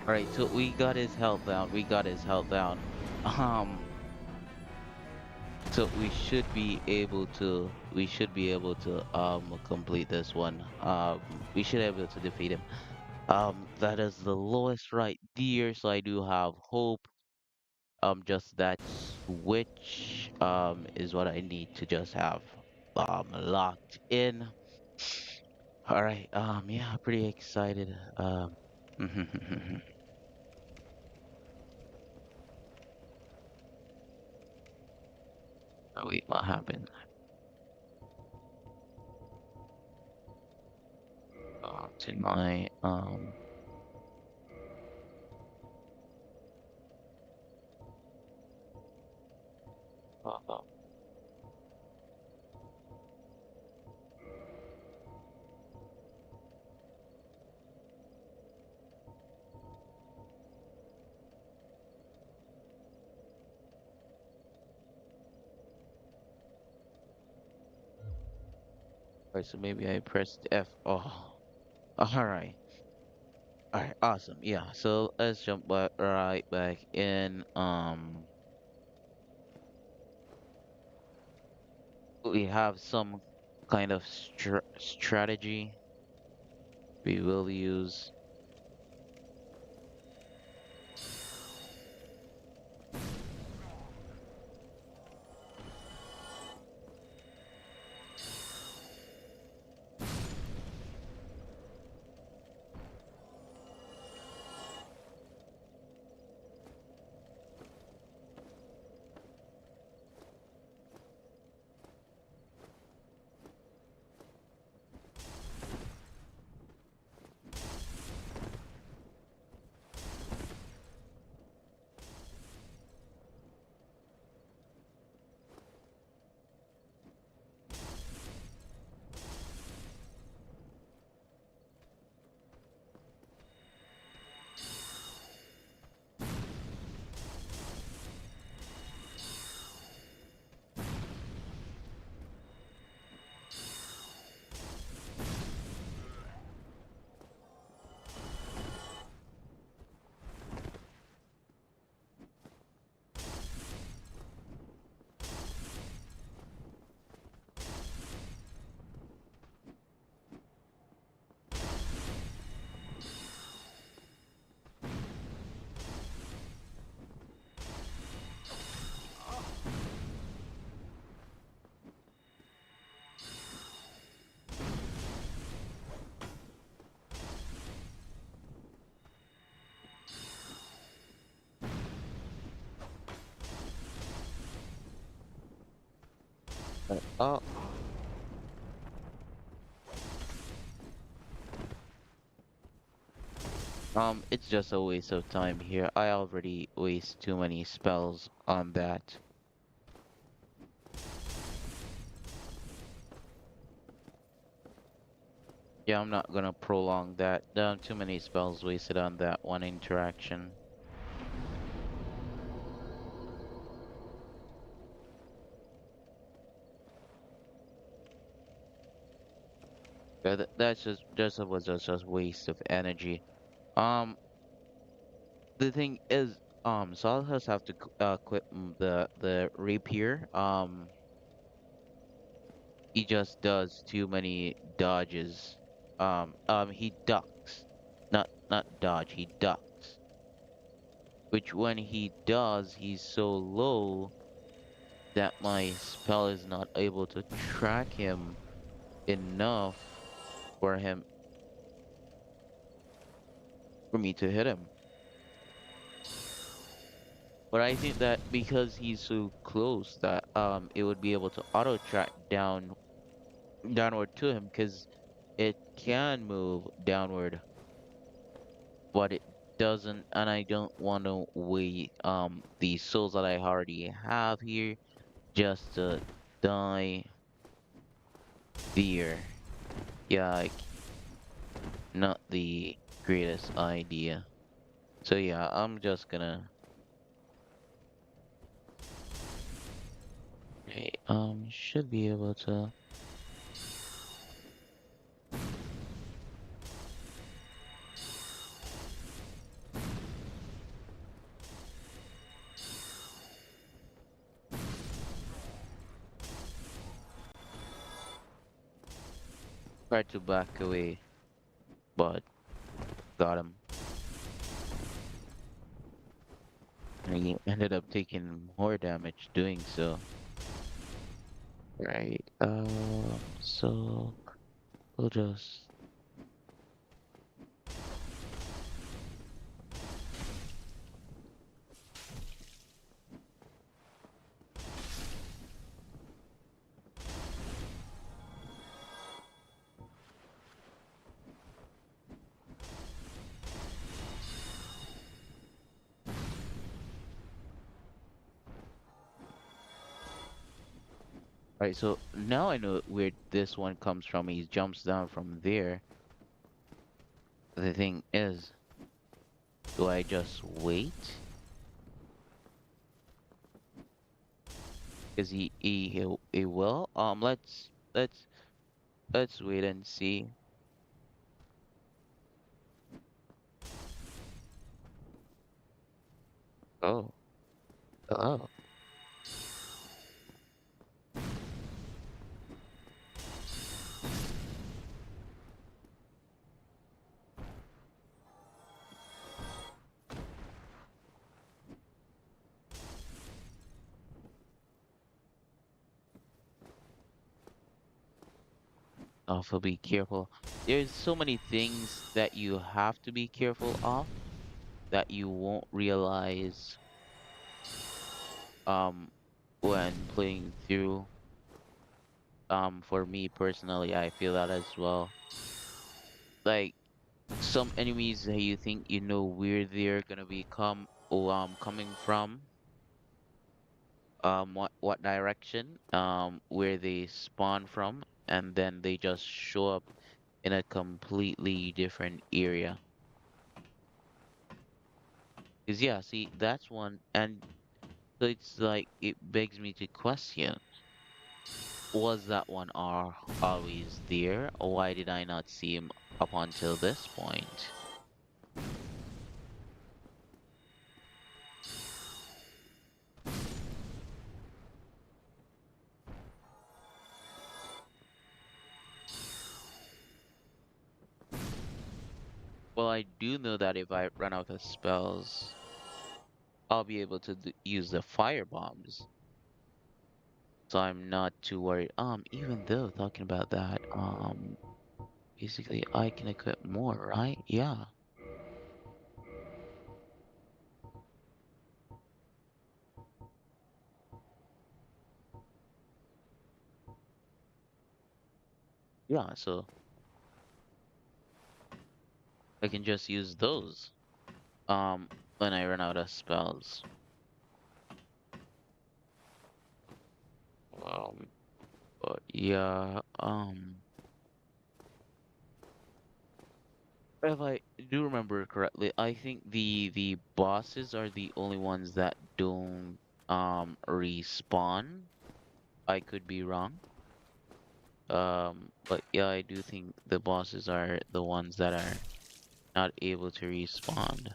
All right, so we got his health down. We got his health down. Um, so we should be able to complete this one. We should be able to defeat him. That is the lowest right there, so I do have hope. Just that switch is what I need to just have locked in. All right. Yeah, pretty excited. Oh, wait, what happened? To my uh, Alright, so maybe I pressed F. Oh, all right. All right, awesome. Yeah, so let's jump back right back in. We have some kind of strategy we will use. Oh, it's just a waste of time here. I already waste too many spells on that. Yeah, I'm not gonna prolong that. Too many spells wasted on that one interaction. Yeah, that's just was just waste of energy. Um, the thing is, Saul has have to quit the rapier. He just does too many dodges. He ducks, not dodge. He ducks. Which when he does, he's so low that my spell is not able to track him enough for him for me to hit him. But I think that because he's so close that it would be able to auto track downward to him because it can move downward, but it doesn't, and I don't want to wait the souls that I already have here just to die there. Yeah, like not the greatest idea. So yeah, I'm just gonna okay, should be able to Tried to back away, but got him. And he ended up taking more damage doing so. Right. So we'll just right. So now I know where this one comes from. He jumps down from there. The thing is, do I just wait? Because he will. Let's wait and see. Oh, oh. Also be careful. There's so many things that you have to be careful of that you won't realize um when playing through. For me personally, I feel that as well. Like some enemies that you think you know where they're gonna be coming from, what direction, where they spawn from, and then they just show up in a completely different area. 'Cause yeah, see, that's one, and so it's like it begs me to question, was that one always there, or why did I not see him up until this point? Well, I do know that if I run out of spells, I'll be able to use the fire bombs. So I'm not too worried. Even though talking about that, basically I can equip more, right? Yeah. Yeah, so I can just use those. When I run out of spells. Um, but yeah, if I do remember correctly, I think the bosses are the only ones that don't respawn. I could be wrong. But yeah, I do think the bosses are the ones that are not able to respawn.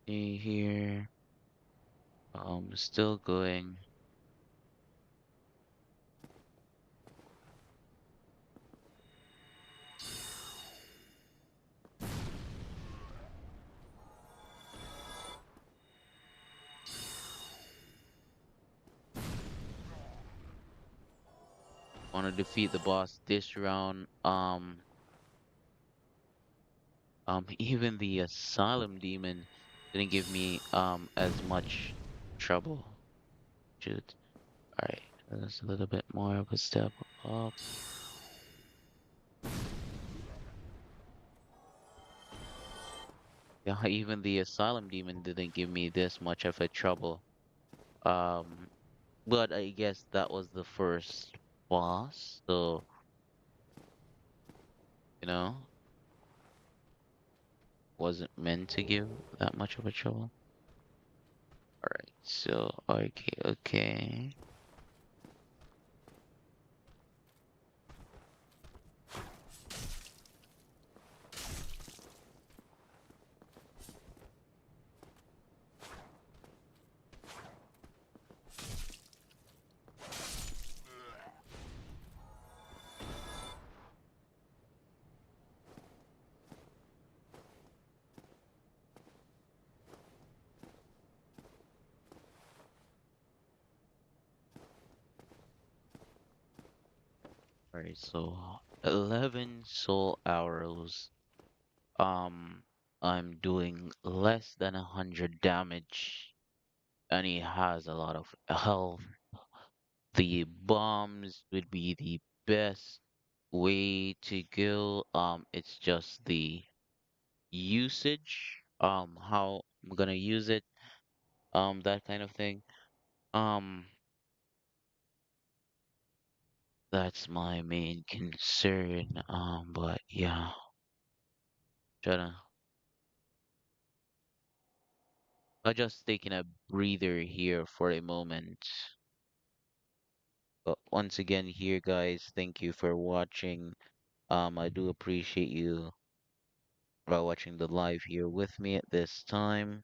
See here, still going. Want to defeat the boss this round. Even the Asylum Demon didn't give me as much trouble. Shoot. Alright, that's a little bit more of a step up. Yeah, even the Asylum Demon didn't give me this much of a trouble. Um, but I guess that was the first boss, so you know, wasn't meant to give that much of a trouble. Alright, so okay, okay. Alright, so 11 soul arrows. Um, I'm doing less than 100 damage, and he has a lot of health. The bombs would be the best way to go. It's just the usage, how I'm gonna use it, that kind of thing. Um, that's my main concern. But yeah, trying I just taking a breather here for a moment. But once again, here, guys, thank you for watching. I do appreciate you watching the live here with me at this time.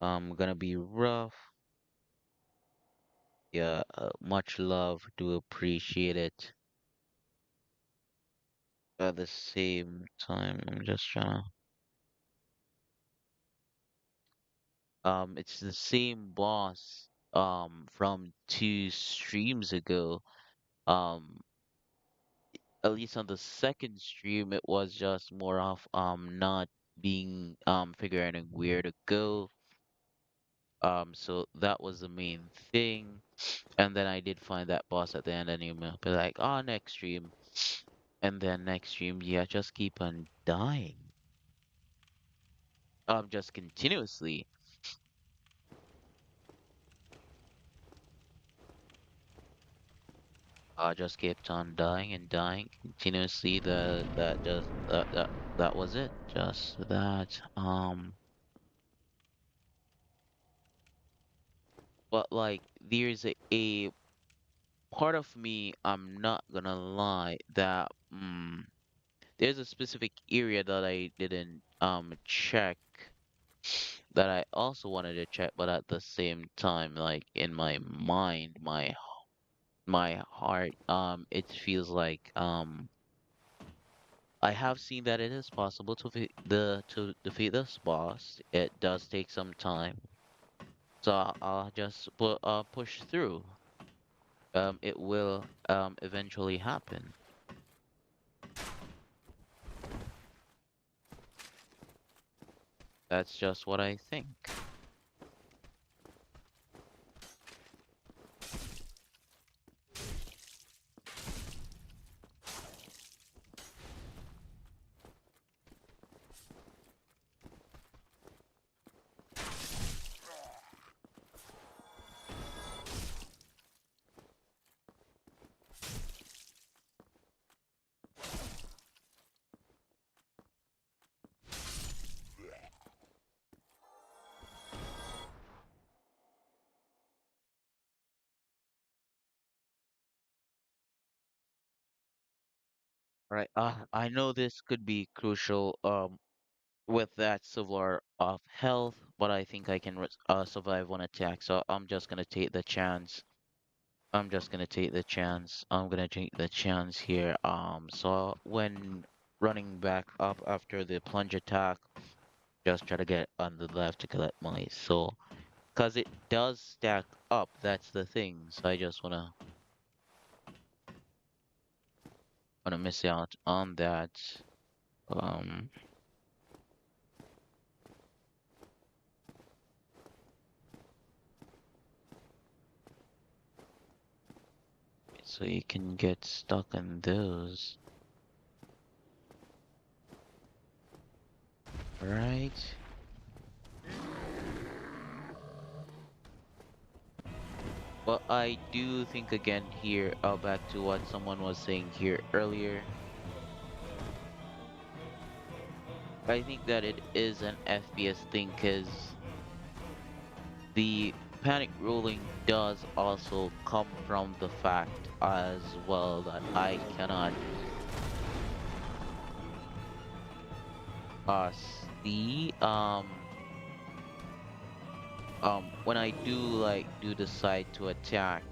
Gonna be rough. Yeah, much love. Do appreciate it. At the same time, I'm just trying to. It's the same boss. From 2 streams ago. Um, at least on the second stream, it was just more of not being figuring out where to go. So that was the main thing. And then I did find that boss at the end, and you will be like, oh, next stream. And then next stream, yeah, just keep on dying. Just continuously. Just kept on dying and dying continuously. That was it. Just that. But like, there's a part of me, I'm not gonna lie, that there's a specific area that I didn't check that I also wanted to check, but at the same time, like in my mind, my heart, it feels like I have seen that it is possible to defeat this boss. It does take some time, so I'll just push through. It will eventually happen. That's just what I think. Right. I know this could be crucial with that Civil of health, but I think I can survive one attack, so I'm just gonna take the chance. I'm just gonna take the chance. I'm gonna take the chance here. So when running back up after the plunge attack, just try to get on the left to collect my soul, cause it does stack up. That's the thing. So I just wanna miss out on that. Um, so you can get stuck in those, right? Well, I do think again here, back to what someone was saying here earlier. I think that it is an FPS thing because the panic ruling does also come from the fact as well that I cannot see when I do decide to attack.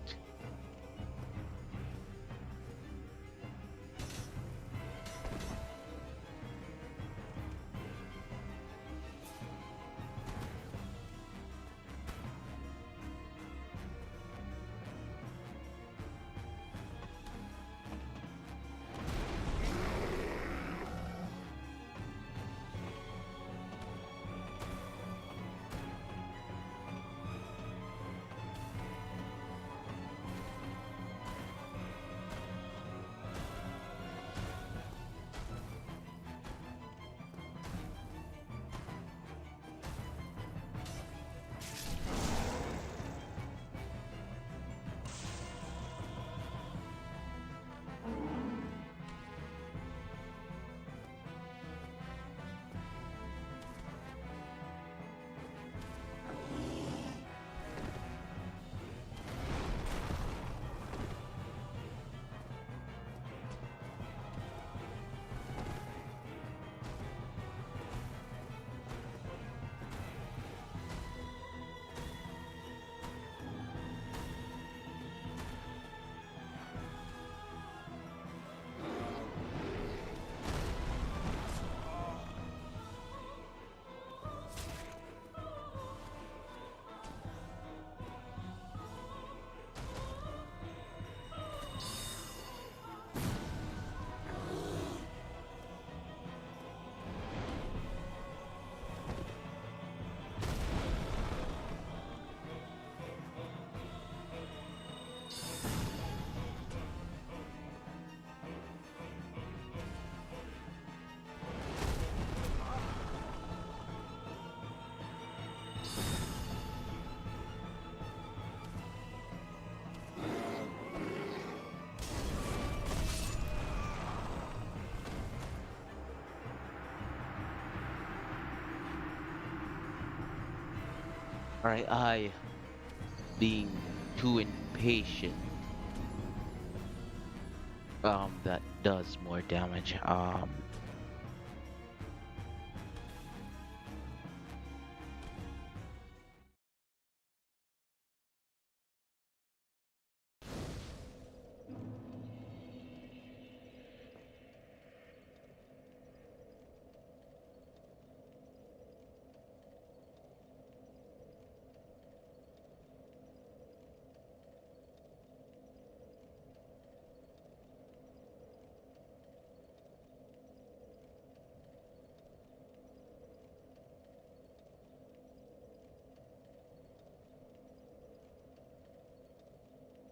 Alright, I being too impatient, that does more damage.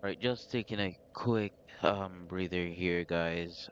Alright, just taking a quick breather here, guys.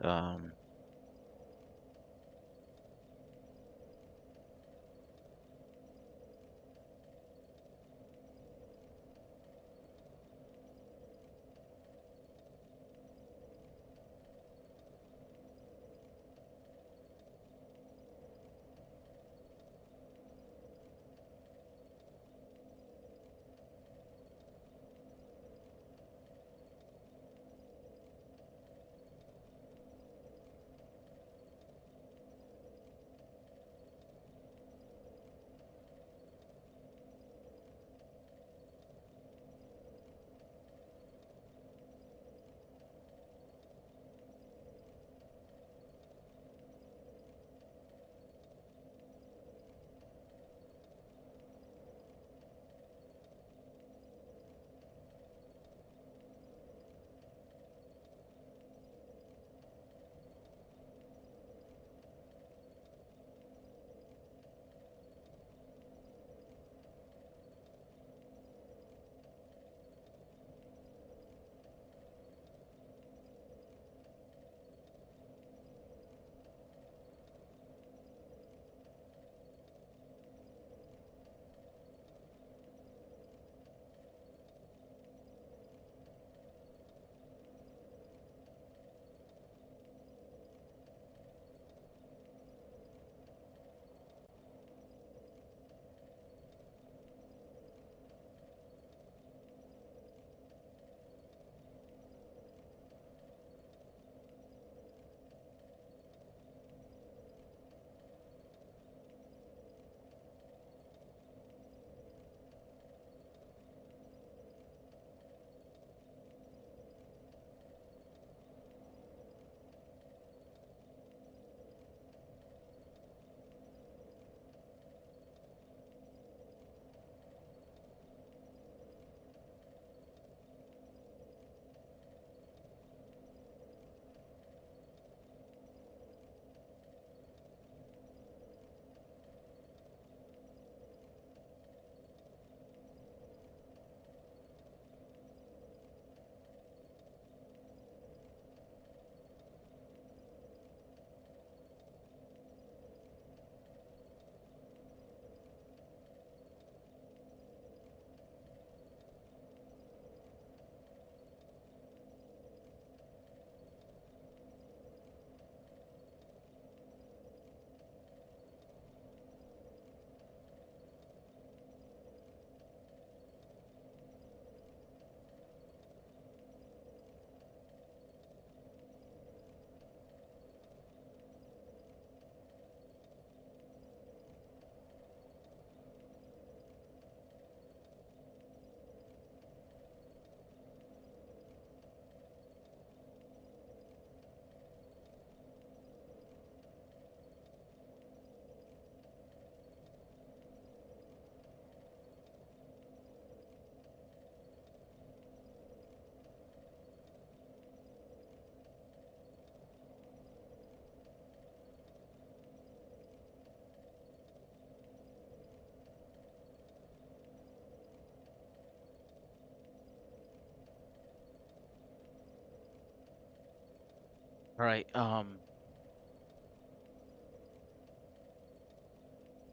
Alright,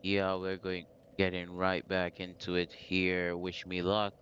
yeah, we're going getting right back into it here. Wish me luck.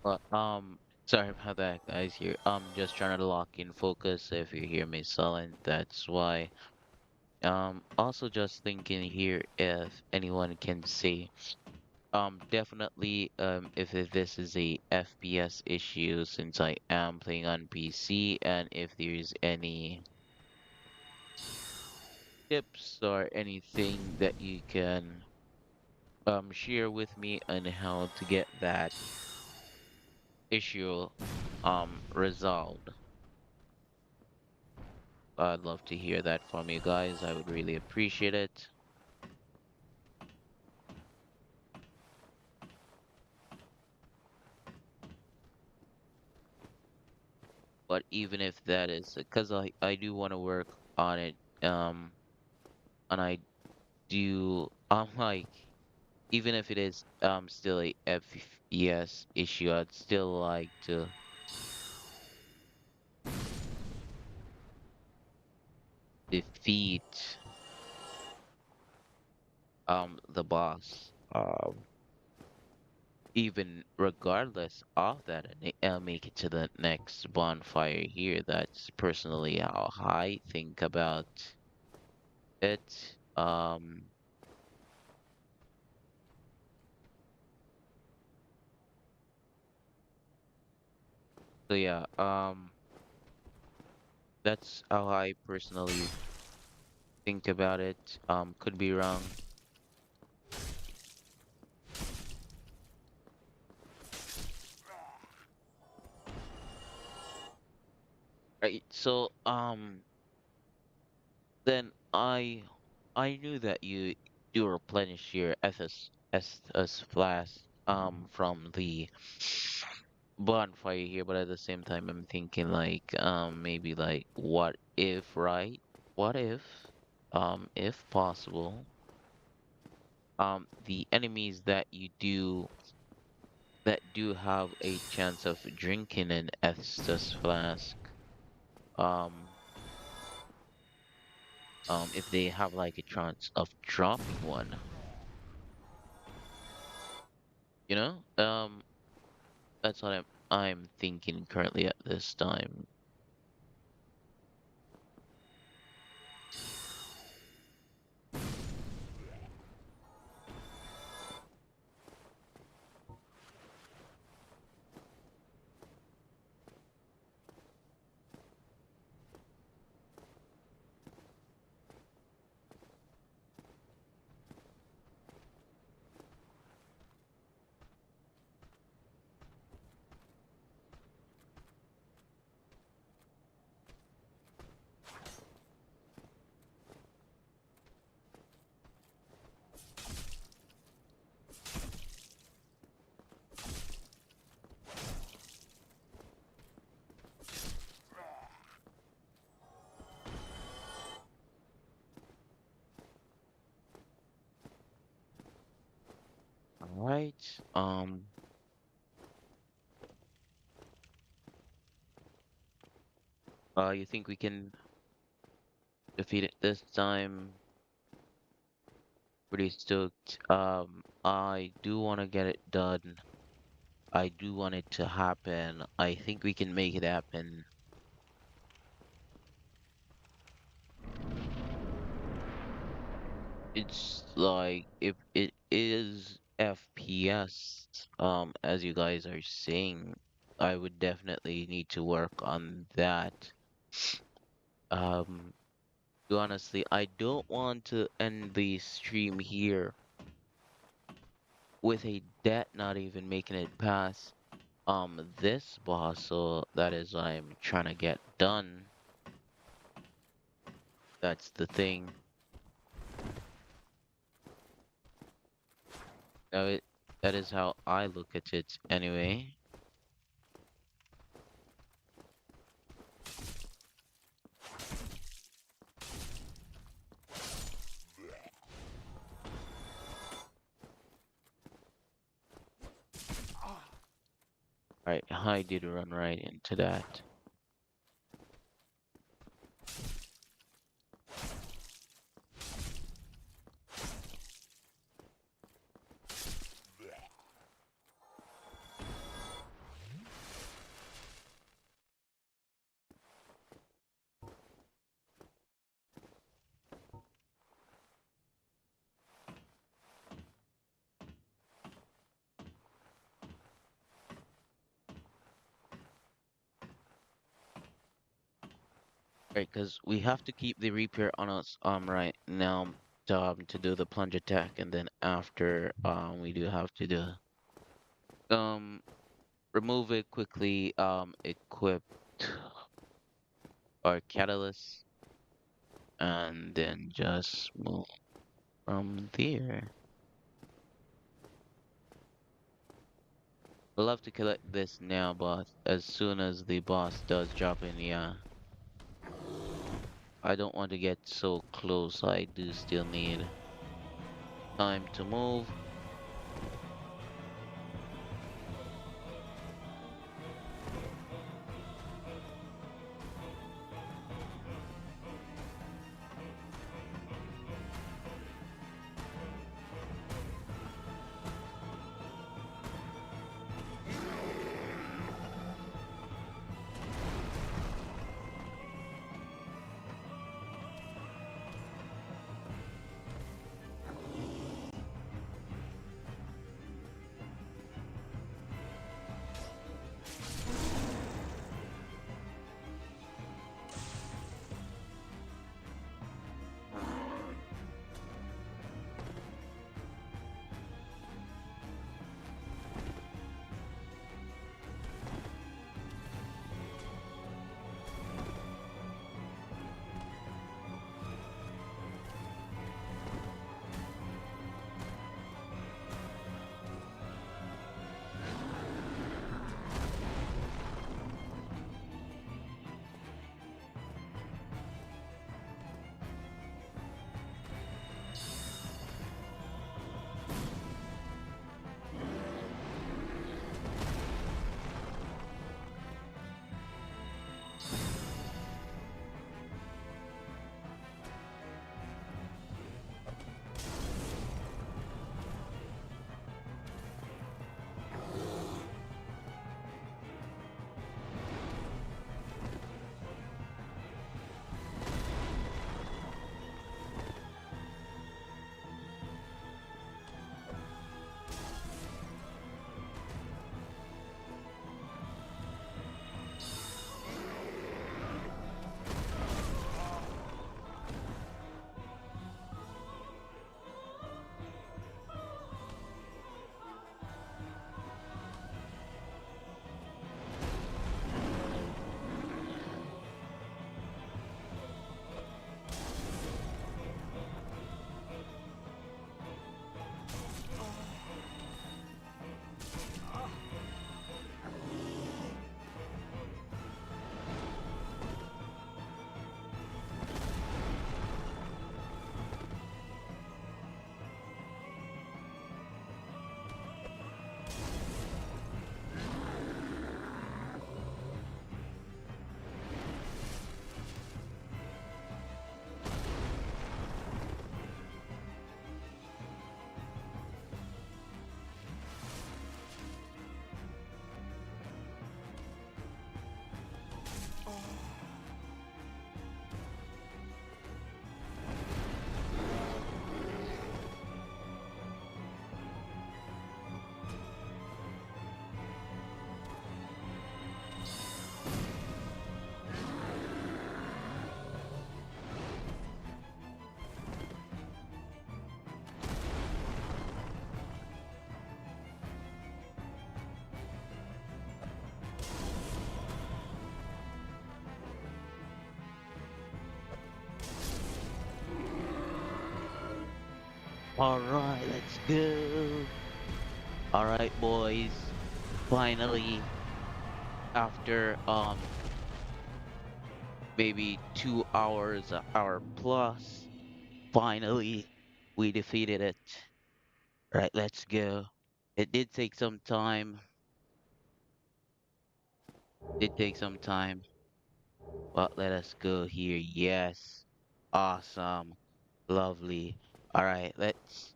Well, sorry about that, guys. Here, I'm just trying to lock in focus. If you hear me silent, that's why. Also just thinking here if anyone can say, definitely, if this is a FPS issue since I am playing on PC, and if there's any tips or anything that you can share with me on how to get that issue resolved. I'd love to hear that from you guys. I would really appreciate it. But even if that is, because I do want to work on it, and I do, like, even if it is still a FPS issue, I'd still like to defeat the boss. Even regardless of that, and make it to the next bonfire here. That's personally how I think about it. So yeah, that's how I personally think about it. Could be wrong. Right. So then I knew that you do replenish your SS flask from the bonfire here, but at the same time I'm thinking like maybe like what if, right? What if possible, the enemies that do have a chance of drinking an Estus flask, um if they have like a chance of dropping one, you know? That's what I'm thinking currently at this time. All right. You think we can defeat it this time? Pretty stoked. I do want to get it done. I do want it to happen. I think we can make it happen. It's like if it is FPS, as you guys are saying, I would definitely need to work on that. Um, Honestly, I don't want to end the stream here with a debt not even making it past this boss, so that is what I'm trying to get done. That's the thing. That is how I look at it anyway. Right, I did run right into that. Right, because we have to keep the repair on us right now to do the plunge attack, and then after we do have to do um remove it quickly, equip our catalyst, and then just move from there. I'd love to collect this now, but as soon as the boss does drop in, yeah, I don't want to get so close. I do still need time to move. All right, let's go. All right, boys. Finally, after maybe 2 hours, an hour plus, finally we defeated it. Right, let's go. It did take some time. Did take some time, but let us go here. Yes. Awesome. Lovely. All right, let's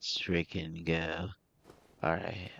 freaking go. All right.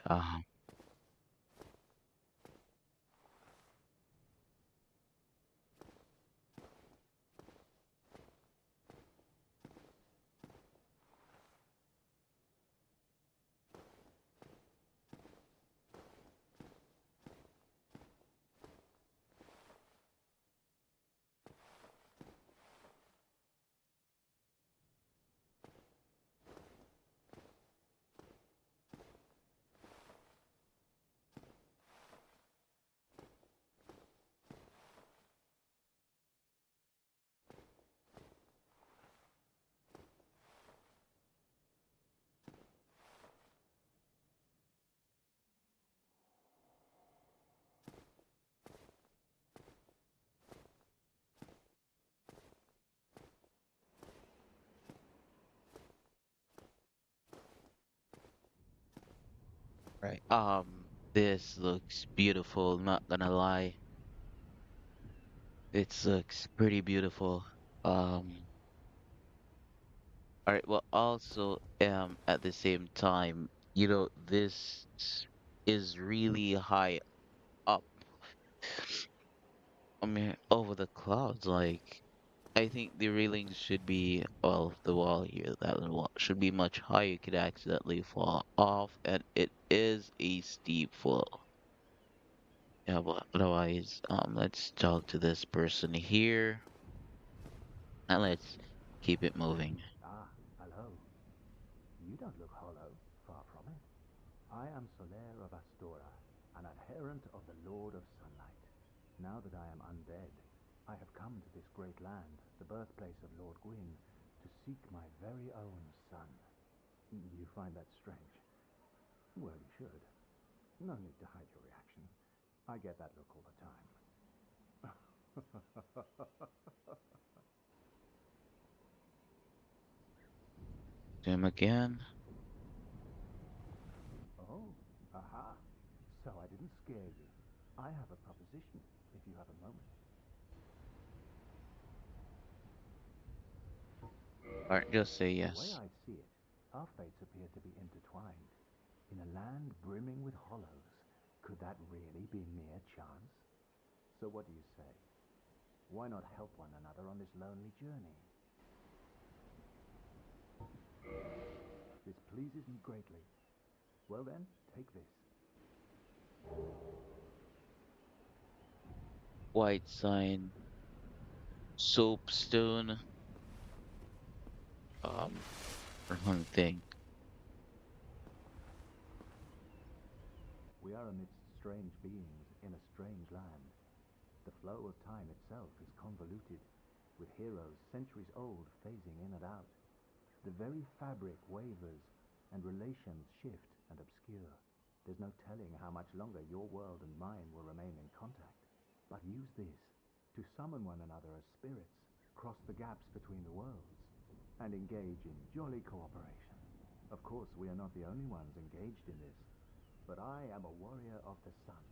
right. This looks beautiful, not gonna lie. It looks pretty beautiful. Um, all right, well, also, at the same time, this is really high up. I mean, over the clouds. Like, I think the railings should be, well, the wall here, that wall should be much higher. You could accidentally fall off, and it is a steep fall. Yeah, but otherwise, let's talk to this person here, and let's keep it moving. Ah, hello. You don't look hollow. Far from it. I am Soler of Astora, an adherent of the Lord of Sunlight. Now that I am undead, I have come to this great land, the birthplace of Lord Gwyn, to seek my very own son. You find that strange? Well, you should. No need to hide your reaction. I get that look all the time. Him again. Oh, aha. So I didn't scare you. I have a proposition, if you have a moment. Or just say The way yes. I see it, our fates appear to be intertwined. In a land brimming with hollows, could that really be mere chance? So what do you say? Why not help one another on this lonely journey? This pleases me greatly. Well then, take this. White sign, soapstone, um, wrong thing. We are amidst strange beings in a strange land. The flow of time itself is convoluted, with heroes centuries old phasing in and out. The very fabric wavers, and relations shift and obscure. There's no telling how much longer your world and mine will remain in contact. But use this to summon one another as spirits, cross the gaps between the worlds, and engage in jolly cooperation. Of course, we are not the only ones engaged in this, but I am a warrior of the sun.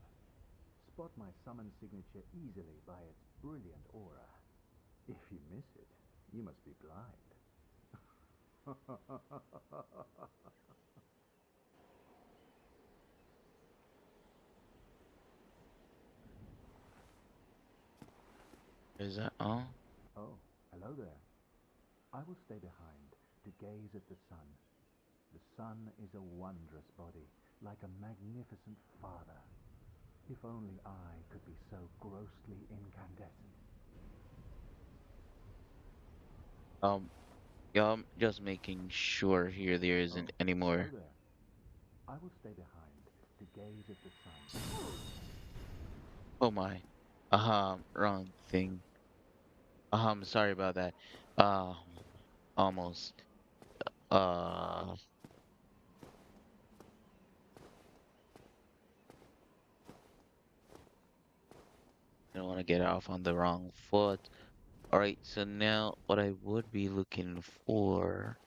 Spot my summon signature easily by its brilliant aura. If you miss it, you must be blind. Is that all? Oh, hello there. I will stay behind to gaze at the sun. The sun is a wondrous body, like a magnificent father. If only I could be so grossly incandescent. Um, yeah, I'm just making sure here there Oh, isn't any hello more. there. I will stay behind to gaze at the sun. Oh my. Wrong thing. Sorry about that. Um, almost. Uh, I don't want to get off on the wrong foot. All right, so now what I would be looking for.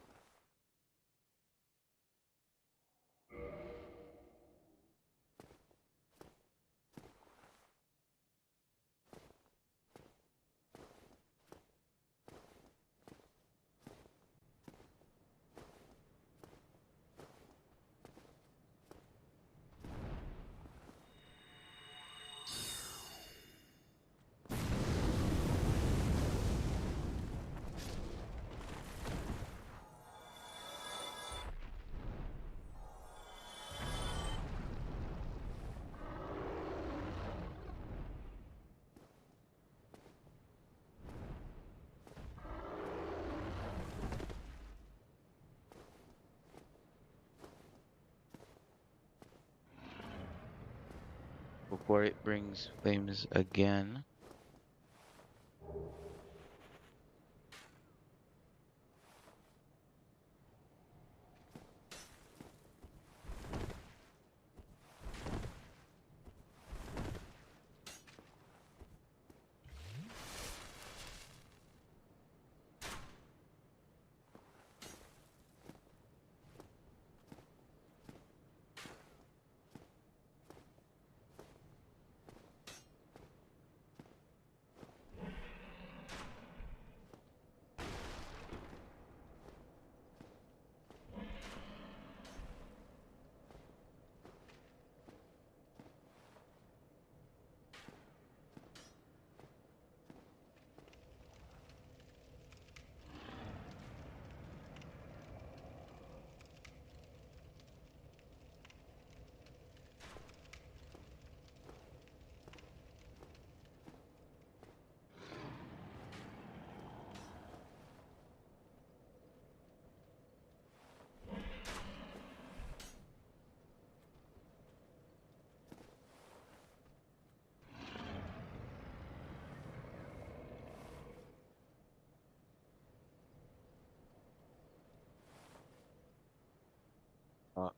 Before it brings flames again.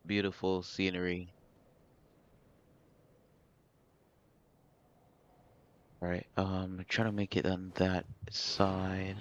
Beautiful scenery. Right. Try to make it on that side.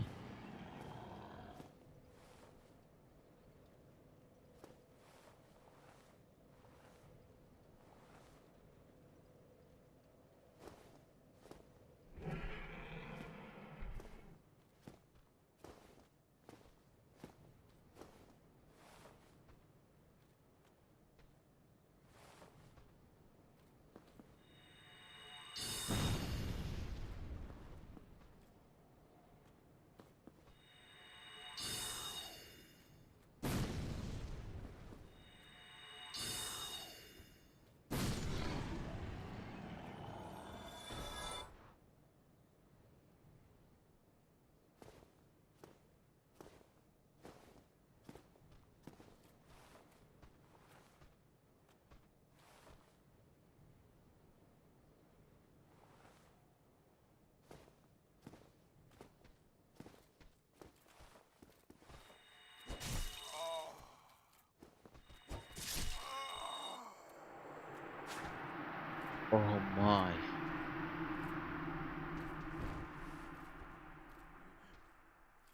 Oh my.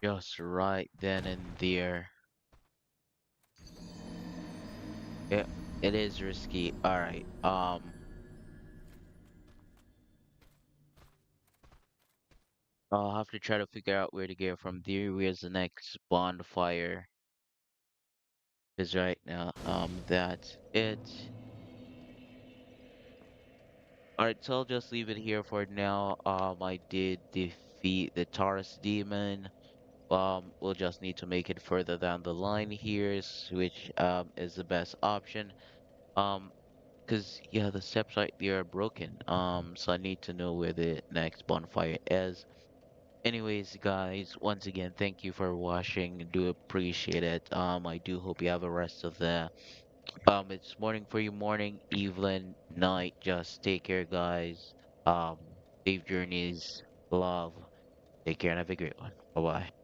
Just right then and there. Yeah, it is risky. All right. I'll have to try to figure out where to get from there. Where's the next bonfire? Because right now, that's it. All right, so I'll just leave it here for now. I did defeat the Taurus demon. We'll just need to make it further down the line here, which is the best option. Um, because yeah, the steps right there are broken. So I need to know where the next bonfire is. Anyways, guys, once again, thank you for watching. Do appreciate it. I do hope you have a rest of the it's morning for you, morning, evening, night. Just take care, guys. Safe journeys, love. Take care and have a great one. Bye bye.